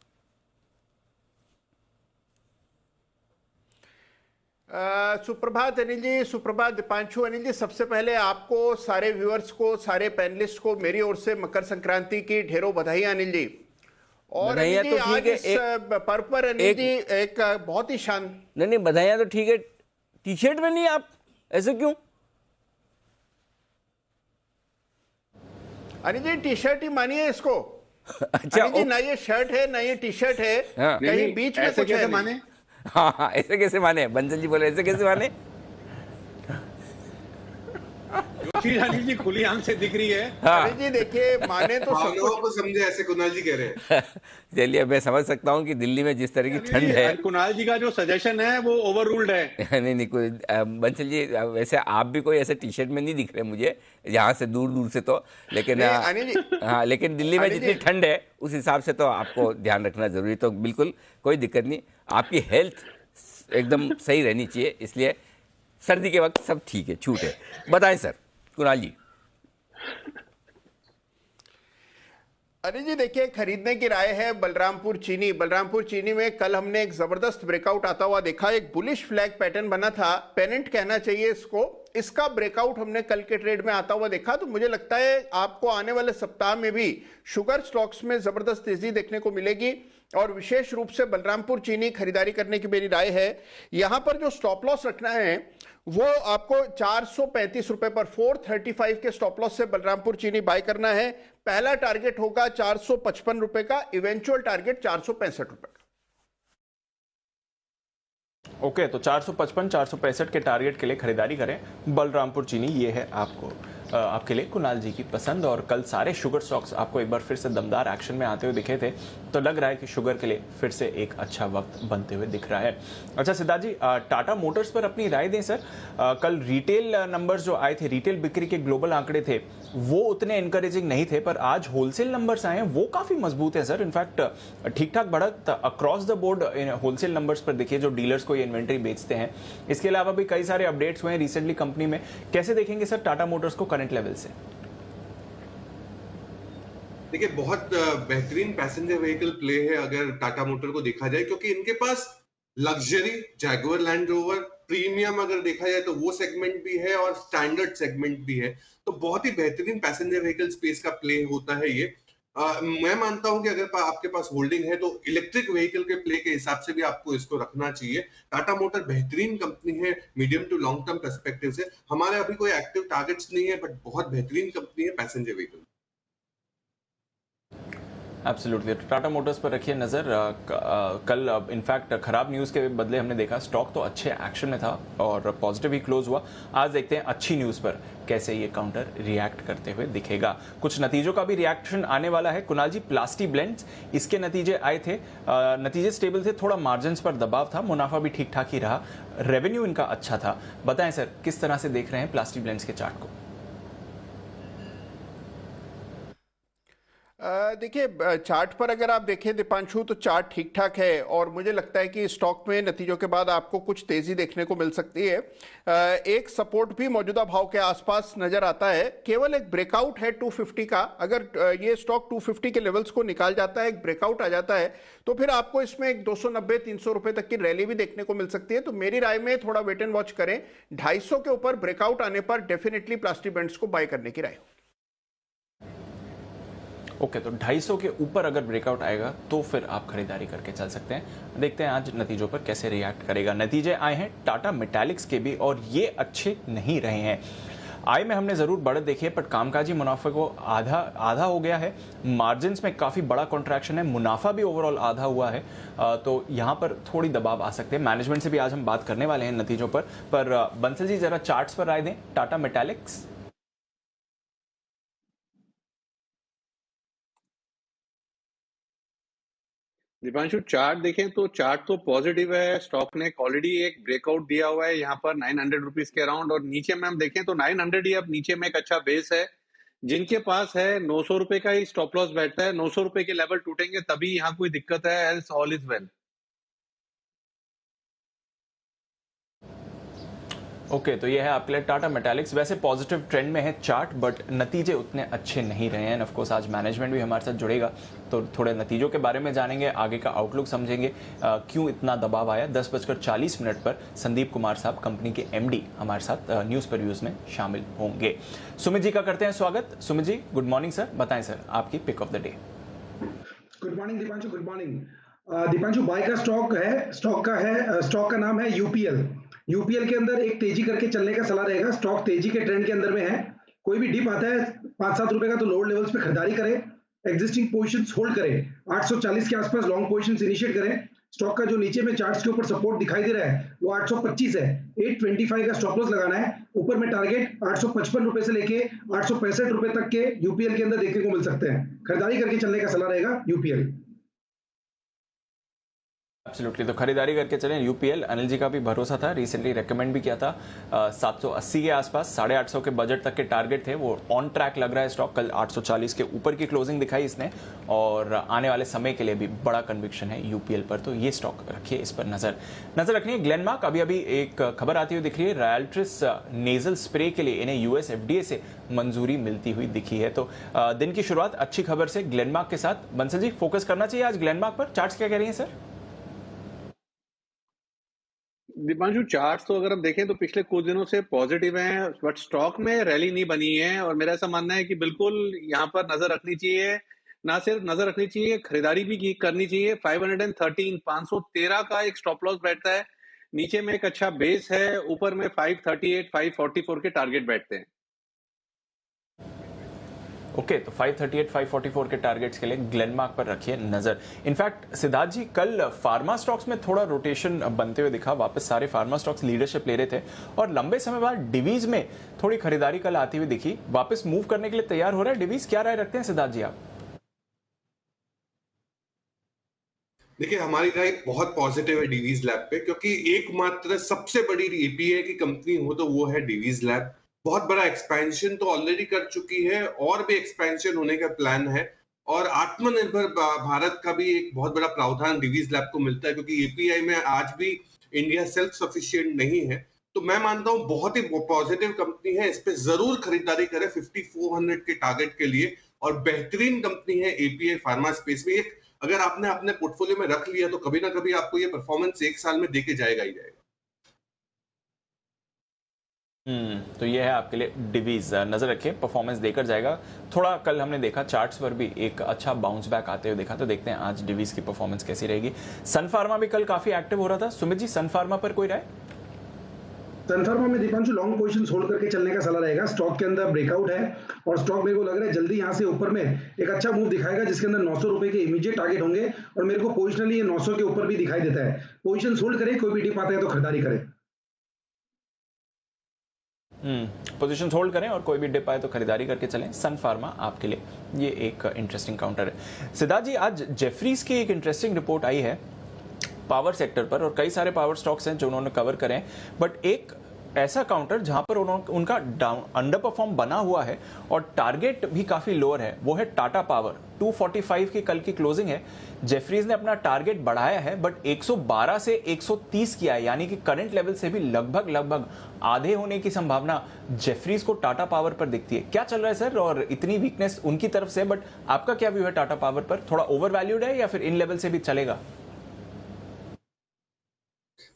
सुप्रभात अनिल जी, सुप्रभात दीपांशु। अनिल जी, सबसे पहले आपको, सारे व्यूअर्स को, सारे पैनलिस्ट को मेरी ओर से मकर संक्रांति की ढेरों बधाइयां अनिल जी। और अनिल जी, तो आज ठीक है, इस पर्व पर अनिल जी एक बहुत ही नहीं बधाइयां तो ठीक है, टी शर्ट में नहीं आप, ऐसे क्यों? अनिल जी टी शर्ट ही मानिए इसको। अच्छा, अनिल जी, ना ये शर्ट है ना ये टी शर्ट है, हाँ। कहीं बीच में ऐसे कुछ है कैसे नहीं। माने? हाँ, ऐसे कैसे माने? बंसल जी बोले ऐसे कैसे माने? चीज अनिल जी खुली आंख से दिख रही है। हाँ अनिल जी देखिए, माने तो सब भावनाओं कुछ को समझे, ऐसे कुणाल जी कह रहे हैं। चलिए, मैं समझ सकता हूँ कि दिल्ली में जिस तरह की अनिल ठंड जी, है। कुणाल जी का जो सजेशन है वो ओवर रूल्ड है। नहीं नहीं, कोई बंसल जी, वैसे आप भी कोई ऐसे टी शर्ट में नहीं दिख रहे मुझे यहाँ से दूर दूर से तो, लेकिन नहीं, अनिल जी, हाँ, लेकिन दिल्ली में अनिल जितनी जी, ठंड है उस हिसाब से तो आपको ध्यान रखना जरूरी, तो बिल्कुल कोई दिक्कत नहीं। आपकी हेल्थ एकदम सही रहनी चाहिए, इसलिए सर्दी के वक्त सब ठीक है, छूट है। बताएं सर कुणाल जी। अनिल जी देखिए, खरीदने की राय है बलरामपुर चीनी। बलरामपुर चीनी में कल हमने एक जबरदस्त ब्रेकआउट आता हुआ देखा, एक बुलिश फ्लैग पैटर्न बना था, पेनेंट कहना चाहिए इसको। इसका ब्रेकआउट हमने कल के ट्रेड में आता हुआ देखा, तो मुझे लगता है आपको आने वाले सप्ताह में भी शुगर स्टॉक्स में जबरदस्त तेजी देखने को मिलेगी, और विशेष रूप से बलरामपुर चीनी खरीदारी करने की मेरी राय है। यहां पर जो स्टॉप लॉस रखना है वो आपको 435 रुपए पर 435 के स्टॉप लॉस से बलरामपुर चीनी बाय करना है। पहला टारगेट होगा 455 रुपए का, इवेंचुअल टारगेट 465 रुपए का। ओके, तो 455 465 के टारगेट के लिए खरीदारी करें बलरामपुर चीनी। ये है आपके लिए कुणाल जी की पसंद। और कल सारे शुगर स्टॉक्स आपको एक बार फिर से दमदार एक्शन में आते हुए दिखे थे, तो लग रहा है कि शुगर के लिए फिर से एक अच्छा वक्त बनते हुए दिख रहा है। अच्छा सिद्धार्थ जी, टाटा मोटर्स पर अपनी राय दें सर। कल रिटेल नंबर्स जो आए थे, रिटेल बिक्री के ग्लोबल आंकड़े थे, वो उतने एनकरेजिंग नहीं थे, पर आज होलसेल नंबर्स आए हैं वो काफी मजबूत है सर। इनफैक्ट ठीक ठाक बढ़त across the board wholesale numbers पर देखिए, जो डीलर्स को ये इन्वेंट्री बेचते हैं। इसके अलावा भी कई सारे अपडेट्स हुए हैं रिसेंटली कंपनी में। कैसे देखेंगे सर टाटा मोटर्स को करंट लेवल से? देखिए, बहुत बेहतरीन पैसेंजर व्हीकल प्ले है अगर टाटा मोटर को देखा जाए, क्योंकि इनके पास luxury Jaguar Land Rover, premium अगर देखा जाए तो वो सेगमेंट भी है और स्टैंडर्ड सेगमेंट भी है, तो बहुत ही बेहतरीन पैसेंजर व्हीकल स्पेस का प्ले होता है ये। मैं मानता हूं कि अगर आपके पास होल्डिंग है तो इलेक्ट्रिक व्हीकल के प्ले के हिसाब से भी आपको इसको रखना चाहिए। टाटा मोटर बेहतरीन कंपनी है medium to long term perspective से। हमारे अभी कोई एक्टिव टारगेट्स नहीं है, बट बहुत बेहतरीन कंपनी है passenger vehicle. Absolutely, Tata Motors पर रखिए नजर। कल इनफैक्ट खराब न्यूज़ के बदले हमने देखा स्टॉक तो अच्छे एक्शन में था और पॉजिटिव ही क्लोज हुआ। आज देखते हैं अच्छी न्यूज़ पर कैसे ये काउंटर रिएक्ट करते हुए दिखेगा। कुछ नतीजों का भी रिएक्शन आने वाला है। कुणाल जी, प्लास्टी ब्लेंड्स, इसके नतीजे आए थे, नतीजे स्टेबल थे, थोड़ा मार्जिन पर दबाव था, मुनाफा भी ठीक ठाक ही रहा, रेवेन्यू इनका अच्छा था। बताएं सर किस तरह से देख रहे हैं प्लास्टी ब्लेंड्स के चार्ट को? देखिए, चार्ट पर अगर आप देखें दीपांशु, तो चार्ट ठीक ठाक है, और मुझे लगता है कि स्टॉक में नतीजों के बाद आपको कुछ तेजी देखने को मिल सकती है। एक सपोर्ट भी मौजूदा भाव के आसपास नजर आता है, केवल एक ब्रेकआउट है 250 का। अगर ये स्टॉक 250 के लेवल्स को निकाल जाता है, एक ब्रेकआउट आ जाता है, तो फिर आपको इसमें एक 290-300 रुपए तक की रैली भी देखने को मिल सकती है। तो मेरी राय में थोड़ा वेट एंड वॉच करें। 250 के ऊपर ब्रेकआउट आने पर डेफिनेटली प्लास्टिक ब्लेंड्स को बाय करने की राय। ओके, तो 250 के ऊपर अगर ब्रेकआउट आएगा तो फिर आप खरीदारी करके चल सकते हैं। देखते हैं आज नतीजों पर कैसे रिएक्ट करेगा। नतीजे आए हैं टाटा मेटालिक्स के भी, और ये अच्छे नहीं रहे हैं। आय में हमने जरूर बढ़त देखी है, पर कामकाजी मुनाफे को आधा हो गया है। मार्जिन्स में काफी बड़ा कॉन्ट्रैक्शन है, मुनाफा भी ओवरऑल आधा हुआ है, तो यहां पर थोड़ी दबाव आ सकते हैं। मैनेजमेंट से भी आज हम बात करने वाले हैं नतीजों पर बंसल जी जरा चार्ट्स पर राय दें टाटा मेटालिक्स। दीपांशु, चार्ट देखें तो चार्ट तो पॉजिटिव है। स्टॉक ने ऑलरेडी एक ब्रेकआउट दिया हुआ है यहाँ पर 900 रुपीज के अराउंड, और नीचे में हम देखें तो 900 ही अब नीचे में एक अच्छा बेस है। जिनके पास है 900 रुपए का ही स्टॉप लॉस बैठता है, 900 रुपए के लेवल टूटेंगे तभी यहाँ कोई दिक्कत है, else all is well. Okay, तो ये है आपके लिए टाटा मेटालिक्स। वैसे पॉजिटिव ट्रेंड में है चार्ट, बट नतीजे उतने अच्छे नहीं रहे हैं। ऑफ कोर्स आज मैनेजमेंट भी हमारे साथ जुड़ेगा, तो थोड़े नतीजों के बारे में जानेंगे, आगे का आउटलुक समझेंगे, क्यों इतना दबाव आया। 10:40 पर संदीप कुमार साहब, कंपनी के एमडी, हमारे साथ न्यूज़ पर व्यूज़ में शामिल होंगे। सुमित जी का करते हैं स्वागत। Sumit ji, good morning sir. बताएं सर आपकी pick of the day. Good morning Deepanshu, good morning Deepanshu. Buy का स्टॉक का नाम है यूपीएल। यूपीएल के अंदर एक तेजी करके चलने का सलाह रहेगा। स्टॉक तेजी के ट्रेंड के अंदर में है। कोई भी डिप आता है 5-7 रुपए का तो लोअर लेवल्स पे खरीदारी करें, एग्जिस्टिंग पोजीशंस होल्ड करें, 840 के आसपास लॉन्ग पोजीशंस इनिशिएट करें, स्टॉक का जो नीचे में चार्ट्स के ऊपर सपोर्ट दिखाई दे रहा है वो 825 है। 825 का स्टॉप लॉस लगाना है। ऊपर में टारगेट 855 रुपए से लेके 865 रुपए तक के यूपीएल के अंदर देखने को मिल सकते हैं। खरीदारी करके चलने का सलाह रहेगा यूपीएल। एब्सोल्युटली, तो खरीदारी करके चलें यूपीएल। अनिल जी का भी भरोसा था, रिसेंटली रेकमेंड भी किया था 780 के आसपास, 850 के बजट तक के टारगेट थे, वो ऑन ट्रैक लग रहा है स्टॉक। कल 840 के ऊपर की क्लोजिंग दिखाई इसने और आने वाले समय के लिए भी बड़ा कन्विक्शन है यूपीएल पर, तो ये स्टॉक रखिए, इस पर नजर रखनी है। ग्लेनमार्क, अभी अभी एक खबर आती हुई दिख रही है, रायल्ट्रिस नेजल स्प्रे के लिए इन्हें यूएस एफडीए से मंजूरी मिलती हुई दिखी है। तो दिन की शुरुआत अच्छी खबर से ग्लेनमार्क के साथ। बंसल जी, फोकस करना चाहिए आज ग्लेनमार्क पर, चार्ट्स क्या कह रही हैं सर? दीपांशु, चार्ट्स तो अगर हम देखें तो पिछले कुछ दिनों से पॉजिटिव हैं, बट स्टॉक में रैली नहीं बनी है और मेरा ऐसा मानना है कि बिल्कुल यहाँ पर नजर रखनी चाहिए। ना सिर्फ नजर रखनी चाहिए, खरीदारी भी करनी चाहिए। 513 का एक स्टॉप लॉस बैठता है, नीचे में एक अच्छा बेस है, ऊपर में 538 544 के टारगेट बैठते हैं। ओके, तो 538 544 के टारगेट्स के लिए ग्लेनमार्क पर रखिए नजर। इनफैक्ट सिद्धार्थ जी, कल फार्मा स्टॉक्स में थोड़ा रोटेशन बनते हुए दिखा, वापस सारे फार्मा स्टॉक्स लीडरशिप ले रहे थे और लंबे समय बाद डिवीज में थोड़ी खरीदारी कल आती हुई दिखी, वापस मूव करने के लिए तैयार हो रहा है डिवीज। क्या राय रखते हैं सिद्धार्थ जी आप? देखिए, हमारी राय बहुत पॉजिटिव है डिवीज लैब पे, क्योंकि एकमात्र सबसे बड़ी एपीआई की कंपनी हो तो वो है डिवीज लैब। बहुत बड़ा एक्सपेंशन तो ऑलरेडी कर चुकी है और भी एक्सपेंशन होने का प्लान है, और आत्मनिर्भर भारत का भी एक बहुत बड़ा प्रावधान डिवीज लैब को मिलता है, क्योंकि एपीआई में आज भी इंडिया सेल्फ सफिशिएंट नहीं है। तो मैं मानता हूं बहुत ही पॉजिटिव कंपनी है, इस पे जरूर खरीदारी करें 5400 के टारगेट के लिए, और बेहतरीन कंपनी है एपीआई फार्मा स्पेस में। एक अगर आपने अपने पोर्टफोलियो में रख लिया तो कभी ना कभी आपको ये परफॉर्मेंस एक साल में देके जाएगा ही जाएगा। तो ये है आपके लिए डिवीज, नजर रखें, परफॉर्मेंस देकर जाएगा। थोड़ा कल हमने देखा चार्ट्स पर भी एक अच्छा बाउंस बैक आते हुए देखा, तो देखते हैं आज डिवीज की परफॉर्मेंस कैसी रहेगी। सन फार्मा भी कल काफी एक्टिव हो रहा था। सुमित जी, सन फार्मा पर कोई राय? सन फार्मा में दीपांशु लॉन्ग पोजीशन होल्ड करके चलने का सलाह रहेगा। स्टॉक के अंदर ब्रेकआउट है और स्टॉक मेरे को लग रहा है जल्दी यहाँ से ऊपर में एक अच्छा मूव दिखाएगा, जिसके अंदर 900 रुपए के इमीडिएट टारगेट होंगे और मेरे को पोजिशनली ये 900 के ऊपर भी दिखाई देता है। पोजीशन होल्ड करें, कोई भी डिप आता है तो खरीदारी करें। पोजीशन होल्ड करें और कोई भी डिप आए तो खरीदारी करके चलें। सन फार्मा आपके लिए ये एक इंटरेस्टिंग काउंटर है। सिद्धार्थ जी, आज जेफरीज की एक इंटरेस्टिंग रिपोर्ट आई है पावर सेक्टर पर, और कई सारे पावर स्टॉक्स हैं जो उन्होंने कवर करें, बट एक ऐसा काउंटर जहां पर उनका अंडर परफॉर्म बना हुआ है और टारगेट भी काफी लोअर है, वो है टाटा पावर। 245 की कल की क्लोजिंग है। जेफरीज ने अपना टारगेट बढ़ाया है बट 112 से 130 किया है, यानी कि करंट लेवल से भी लगभग आधे होने की संभावना जेफरीज को टाटा पावर पर दिखती है। क्या चल रहा है सर, और इतनी वीकनेस उनकी तरफ से, बट आपका क्या व्यू है टाटा पावर पर? थोड़ा ओवर वैल्यूड है या फिर इन लेवल से भी चलेगा?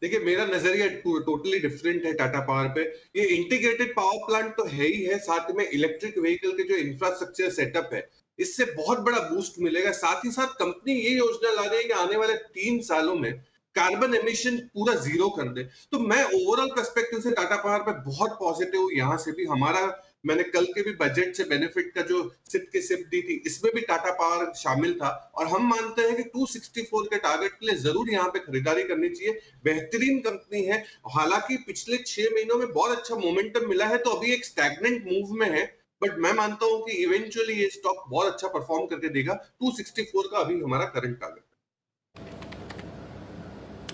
देखिए, मेरा नजरिया टोटली डिफरेंट है टाटा पावर पे। ये इंटीग्रेटेड पावर प्लांट तो है ही है, साथ में इलेक्ट्रिक व्हीकल के जो इंफ्रास्ट्रक्चर सेटअप है, इससे बहुत बड़ा बूस्ट मिलेगा। साथ ही साथ कंपनी ये योजना ला रही है कि आने वाले 3 सालों में कार्बन एमिशन पूरा जीरो कर दे। तो मैं ओवरऑल पर्सपेक्टिव से टाटा पावर पे बहुत पॉजिटिव हूँ। यहाँ से भी मैंने कल के भी बजट से बेनिफिट का जो सिप दी थी, इसमें भी टाटा पावर शामिल था, और हम मानते हैं कि 264 के टारगेट के लिए जरूर यहाँ पे खरीदारी करनी चाहिए। बेहतरीन कंपनी है, हालांकि पिछले 6 महीनों में बहुत अच्छा मोमेंटम मिला है, तो अभी एक स्टैग्नेंट मूव में है, बट मैं मानता हूं कि इवेंचुअली ये स्टॉक बहुत अच्छा परफॉर्म करके देगा। 264 का अभी हमारा करंट टारगेट।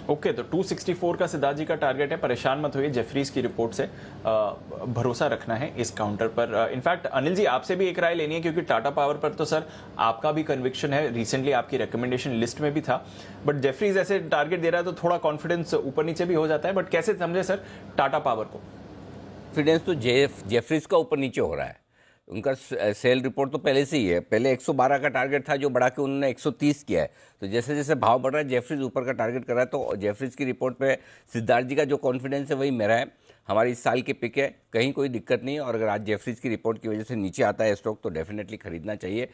ओके, तो 264 का सिद्धार्थ जी का टारगेट है। परेशान मत होइए, जेफरीज की रिपोर्ट से भरोसा रखना है इस काउंटर पर। इनफैक्ट अनिल जी, आपसे भी एक राय लेनी है, क्योंकि टाटा पावर पर तो सर आपका भी कन्विक्शन है, रिसेंटली आपकी रिकमेंडेशन लिस्ट में भी था, बट जेफरीज ऐसे टारगेट दे रहा है तो थोड़ा कॉन्फिडेंस ऊपर नीचे भी हो जाता है। बट कैसे समझे सर टाटा पावर को? कॉन्फिडेंस तो जेफरीज का ऊपर नीचे हो रहा है। उनका सेल रिपोर्ट तो पहले से ही है, पहले 112 का टारगेट था जो बढ़ा के उन्होंने 130 किया है। तो जैसे जैसे भाव बढ़ रहा है, जेफरीज ऊपर का टारगेट कर रहा है। तो जेफरीज की रिपोर्ट पे सिद्धार्थ जी का जो कॉन्फिडेंस है वही मेरा है। हमारी इस साल की पिक है, कहीं कोई दिक्कत नहीं है। और अगर आज जेफरीज की रिपोर्ट की वजह से नीचे आता है स्टॉक तो डेफिनेटली खरीदना चाहिए।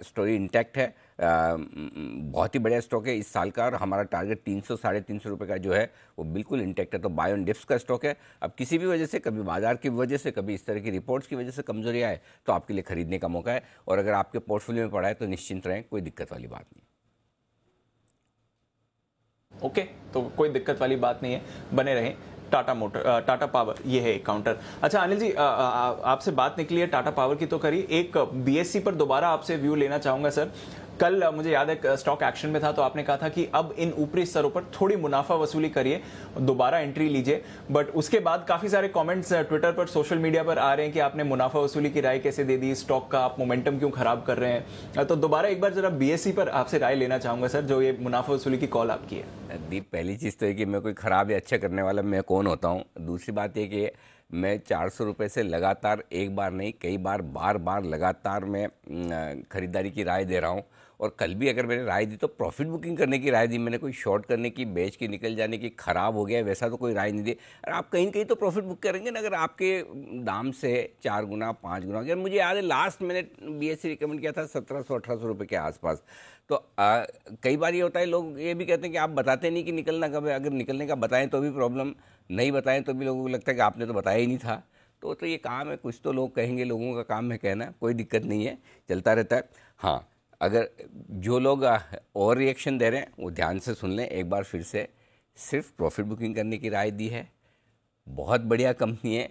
स्टोरी इंटैक्ट है, बहुत ही बढ़िया स्टॉक है इस साल का, और हमारा टारगेट 300 साढ़े 300 रुपये का जो है वो बिल्कुल इंटैक्ट है। तो बाय ऑन डिप्स का स्टॉक है। अब किसी भी वजह से, कभी बाजार की वजह से, कभी इस तरह की रिपोर्ट्स की वजह से कमजोरी आए तो आपके लिए खरीदने का मौका है। और अगर आपके पोर्टफोलियो में पड़ा है तो निश्चिंत रहें, कोई दिक्कत वाली बात नहीं। ओके, तो कोई दिक्कत वाली बात नहीं है, बने रहें। टाटा पावर, ये है एक काउंटर। अच्छा अनिल जी, आपसे बात निकली है टाटा पावर की तो करी, एक बीएससी पर दोबारा आपसे व्यू लेना चाहूंगा सर। कल मुझे याद है स्टॉक एक्शन में था तो आपने कहा था कि अब इन ऊपरी स्तरों पर थोड़ी मुनाफा वसूली करिए, दोबारा एंट्री लीजिए, बट उसके बाद काफी सारे कमेंट्स ट्विटर पर, सोशल मीडिया पर आ रहे हैं कि आपने मुनाफा वसूली की राय कैसे दे दी, स्टॉक का आप मोमेंटम क्यों खराब कर रहे हैं। तो दोबारा एक बार जरा बीएससी पर आपसे राय लेना चाहूंगा सर, जो ये मुनाफा वसूली की कॉल आपकी है। दीप, पहली चीज़ तो है कि मैं कोई ख़राब या अच्छा करने वाला मैं कौन होता हूँ। दूसरी बात ये कि मैं 400 रुपये से लगातार, एक बार नहीं कई बार, बार लगातार मैं ख़रीदारी की राय दे रहा हूँ। और कल भी अगर मैंने राय दी तो प्रॉफिट बुकिंग करने की राय दी मैंने, कोई शॉर्ट करने की, बेच के निकल जाने की, ख़राब हो गया वैसा तो कोई राय नहीं दी। और आप कहीं कहीं तो प्रॉफिट बुक करेंगे ना, अगर आपके दाम से 4 गुना 5 गुना। अगर मुझे याद है लास्ट मैंने बीएससी रिकमेंड किया था 1700-1800 रुपये के आसपास। तो कई बार ये होता है, लोग ये भी कहते हैं कि आप बताते नहीं कि निकलना कब है। अगर निकलने का बताएं तो भी प्रॉब्लम, नहीं बताएं तो भी लोगों को लगता है कि आपने तो बताया ही नहीं था। तो ये काम है, कुछ तो लोग कहेंगे, लोगों का काम है कहना, कोई दिक्कत नहीं है, चलता रहता है। हाँ, अगर जो लोग और रिएक्शन दे रहे हैं वो ध्यान से सुन लें एक बार फिर से। सिर्फ प्रॉफिट बुकिंग करने की राय दी है। बहुत बढ़िया कंपनी है,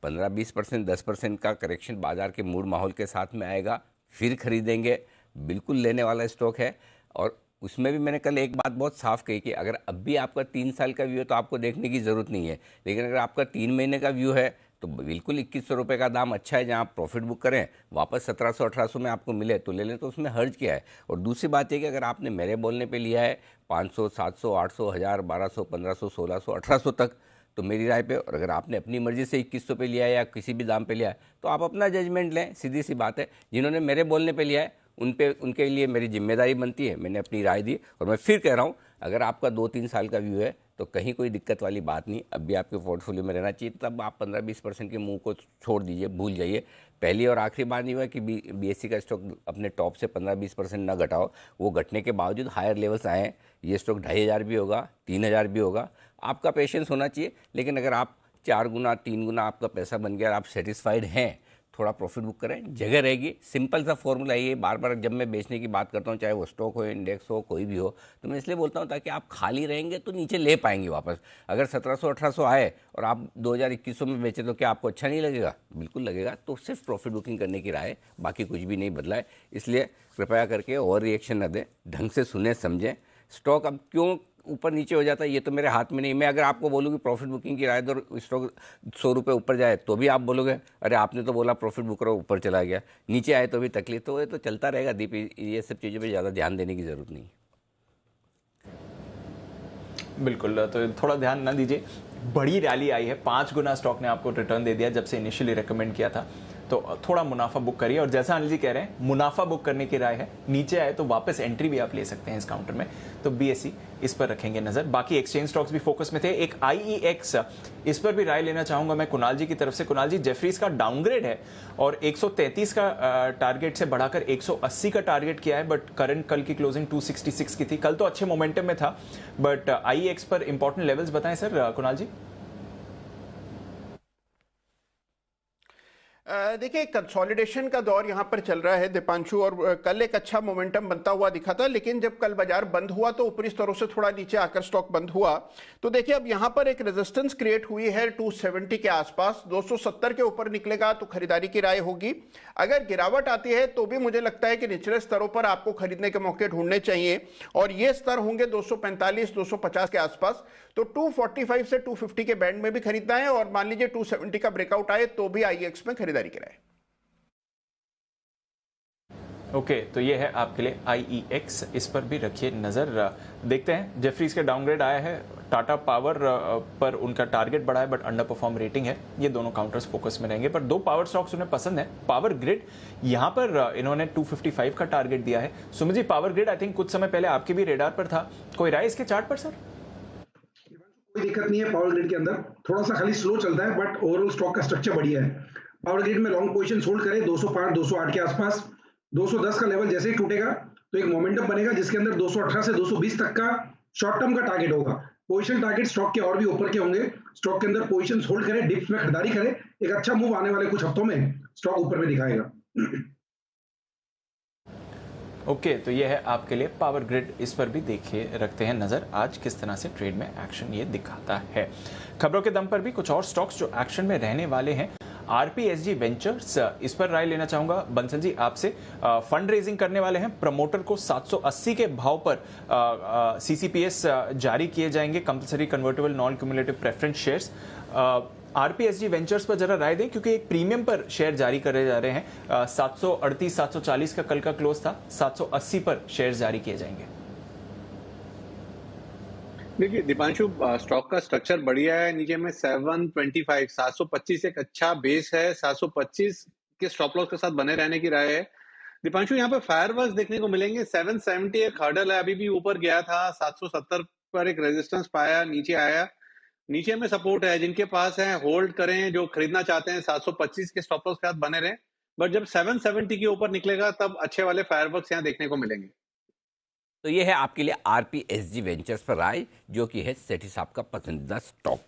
15-20%, 10% का करेक्शन बाजार के मूड माहौल के साथ में आएगा, फिर खरीदेंगे, बिल्कुल लेने वाला स्टॉक है। और उसमें भी मैंने कल एक बात बहुत साफ कही कि अगर अब भी आपका 3 साल का व्यू है तो आपको देखने की ज़रूरत नहीं है, लेकिन अगर आपका 3 महीने का व्यू है तो बिल्कुल 2100 रुपये का दाम अच्छा है। जहाँ आप प्रॉफिट बुक करें, वापस 1700-1800 में आपको मिले तो ले लें, तो उसमें हर्ज क्या है। और दूसरी बात यह कि अगर आपने मेरे बोलने पे लिया है 500, 700, 800, 1000, 1200, 1500, 1600, 1800 तक, तो मेरी राय पे, और अगर आपने अपनी मर्जी से 2100 पे लिया है या किसी भी दाम पे लिया है तो आप अपना जजमेंट लें, सीधी सी बात है। जिन्होंने मेरे बोलने पे लिया है उनके लिए मेरी जिम्मेदारी बनती है, मैंने अपनी राय दी। और मैं फिर कह रहा हूँ, अगर आपका 2-3 साल का व्यू है तो कहीं कोई दिक्कत वाली बात नहीं, अब भी आपके पोर्टफोलियो में रहना चाहिए। तब आप 15-20% के मुंह को छोड़ दीजिए, भूल जाइए। पहली और आखिरी बार नहीं हुआ कि बीएससी का स्टॉक अपने टॉप से 15-20% ना घटाओ, वो घटने के बावजूद हायर लेवल्स आए। ये स्टॉक 2500 भी होगा, 3000 भी होगा। आपका पेशेंस होना चाहिए, लेकिन अगर आप 4 गुना 3 गुना आपका पैसा बन गया और आप सेटिस्फाइड हैं, थोड़ा प्रॉफिट बुक करें, जगह रहेगी। सिंपल सा फॉर्मूला ये, बार बार जब मैं बेचने की बात करता हूँ, चाहे वो स्टॉक हो, इंडेक्स हो, कोई भी हो, तो मैं इसलिए बोलता हूँ ताकि आप खाली रहेंगे तो नीचे ले पाएंगे वापस। अगर 1700-1800 आए और आप 2000-2100 में बेचे तो क्या आपको अच्छा नहीं लगेगा? बिल्कुल लगेगा। तो सिर्फ प्रॉफिट बुकिंग करने की राय, बाकी कुछ भी नहीं बदला है। इसलिए कृपया करके और रिएक्शन न दें, ढंग से सुने समझें। स्टॉक अब क्यों ऊपर नीचे हो जाता है ये तो मेरे हाथ में नहीं। मैं अगर आपको बोलूँ कि प्रॉफिट बुकिंग की राय दो, स्टॉक 100 रुपये ऊपर जाए तो भी आप बोलोगे अरे आपने तो बोला प्रॉफिट बुक करो, ऊपर चला गया, नीचे आए तो भी तकलीफ। तो ये तो चलता रहेगा दीप, ये सब चीज़ों पे ज़्यादा ध्यान देने की ज़रूरत नहीं। बिल्कुल, तो थोड़ा ध्यान ना दीजिए। बड़ी रैली आई है, 5 गुना स्टॉक ने आपको रिटर्न दे दिया जब से इनिशियली रेकमेंड किया था, तो थोड़ा मुनाफा बुक करिए। और जैसा अनिल जी कह रहे हैं, मुनाफा बुक करने की राय है, नीचे आए तो वापस एंट्री भी आप ले सकते हैं इस काउंटर में। तो बीएससी इस पर रखेंगे नजर। बाकी एक्सचेंज स्टॉक्स भी फोकस में थे। एक आईईएक्स, इस पर भी राय लेना चाहूंगा मैं कुणाल जी की तरफ से। कुणाल जी, जेफरीज का डाउनग्रेड है और 133 का टारगेट से बढ़ाकर 180 का टारगेट किया है, बट करंट कल की क्लोजिंग 266 की थी। कल तो अच्छे मोमेंटम में था, बट आईईएक्स पर इंपॉर्टेंट लेवल्स बताएं सर कुणाल जी। देखिए, कंसोलिडेशन का दौर यहां पर चल रहा है दीपांशु, और कल एक अच्छा मोमेंटम बनता हुआ दिखा था, लेकिन जब कल बाजार बंद हुआ तो ऊपरी स्तरों से थोड़ा नीचे आकर स्टॉक बंद हुआ। तो देखिए, अब यहां पर एक रेजिस्टेंस क्रिएट हुई है 270 के आसपास। 270 के ऊपर निकलेगा तो खरीदारी की राय होगी। अगर गिरावट आती है तो भी मुझे लगता है कि निचले स्तरों पर आपको खरीदने के मौके ढूंढने चाहिए, और ये स्तर होंगे 245-250 के आसपास। तो 245 से 250 के बैंड में भी खरीदना है, और मान लीजिए 270 का ब्रेकआउट आए तो भी आईएक्स में खरीदारी कराए। ओके, तो ये है आपके लिए आईईएक्स, इस पर भी रखिए नजर। देखते हैं, जेफरीज का डाउनग्रेड आया है, टाटा पावर पर उनका टारगेट बढ़ा है बट अंडर परफॉर्म रेटिंग है। ये दोनों काउंटर्स फोकस में रहेंगे, पर 2 पावर स्टॉक्स उन्हें पसंद है। पावर ग्रिड, यहां पर इन्होंने 255 का टारगेट दिया है। Sumit ji, power grid I think कुछ समय पहले आपके भी रेडार पर था, कोई राय इसके चार्ट पर सर? कोई दिक्कत नहीं है पावर ग्रिड के अंदर, थोड़ा सा खाली स्लो चलता है, बट ओवरऑल स्टॉक का स्ट्रक्चर बढ़िया है। पावर ग्रिड में लॉन्ग पोजीशन होल्ड करें 205 208 के आसपास। 210 का लेवल जैसे ही टूटेगा तो एक मोमेंटम बनेगा जिसके अंदर 218 से 220 तक का शॉर्ट टर्म का टारगेट होगा। पोजीशन टारगेट स्टॉक के और भी ऊपर के होंगे। स्टॉक के अंदर पोजीशन होल्ड करें, डिप्स में खरीदारी करें, एक अच्छा मूव आने वाले कुछ हफ्तों में स्टॉक ऊपर में दिखाएगा। ओके, तो ये है आपके लिए पावर ग्रिड। इस पर भी देखिए, रखते हैं नजर आज किस तरह से ट्रेड में एक्शन ये दिखाता है। खबरों के दम पर भी कुछ और स्टॉक्स जो एक्शन में रहने वाले हैं। आरपीएसजी वेंचर्स, इस पर राय लेना चाहूंगा बंसल जी आपसे। फंड रेजिंग करने वाले हैं, प्रमोटर को 780 के भाव पर सीसीपीएस जारी किए जाएंगे, compulsory convertible non cumulative preference shares. RPSG Ventures पर जरा राय दें, क्योंकि एक प्रीमियम पर शेयर जारी करे जा रहे हैं। 738 740 का कल का क्लोज था, 780 पर शेयर जारी किए जाएंगे। देखिए दीपांशु, स्टॉक का स्ट्रक्चर बढ़िया है। नीचे में 725 725 एक अच्छा बेस है। 725 के स्टॉप लॉस के साथ बने रहने की राय है। दीपांशु, यहाँ पे फायरवर्क्स देखने को मिलेंगे। 770 एक हर्डल है, अभी भी ऊपर गया था। 770 पर एक रेजिस्टेंस पाया, नीचे आया। नीचे में सपोर्ट है, जिनके पास है होल्ड करें, जो खरीदना चाहते हैं 725 के स्टॉप लॉस के साथ बने रहें। बट जब 770 के ऊपर निकलेगा तब अच्छे वाले फायरवर्क्स यहाँ देखने को मिलेंगे। तो ये है आपके लिए आरपीएसजी वेंचर्स पर राय, जो कि है सेठी साहब का पसंदीदा स्टॉक।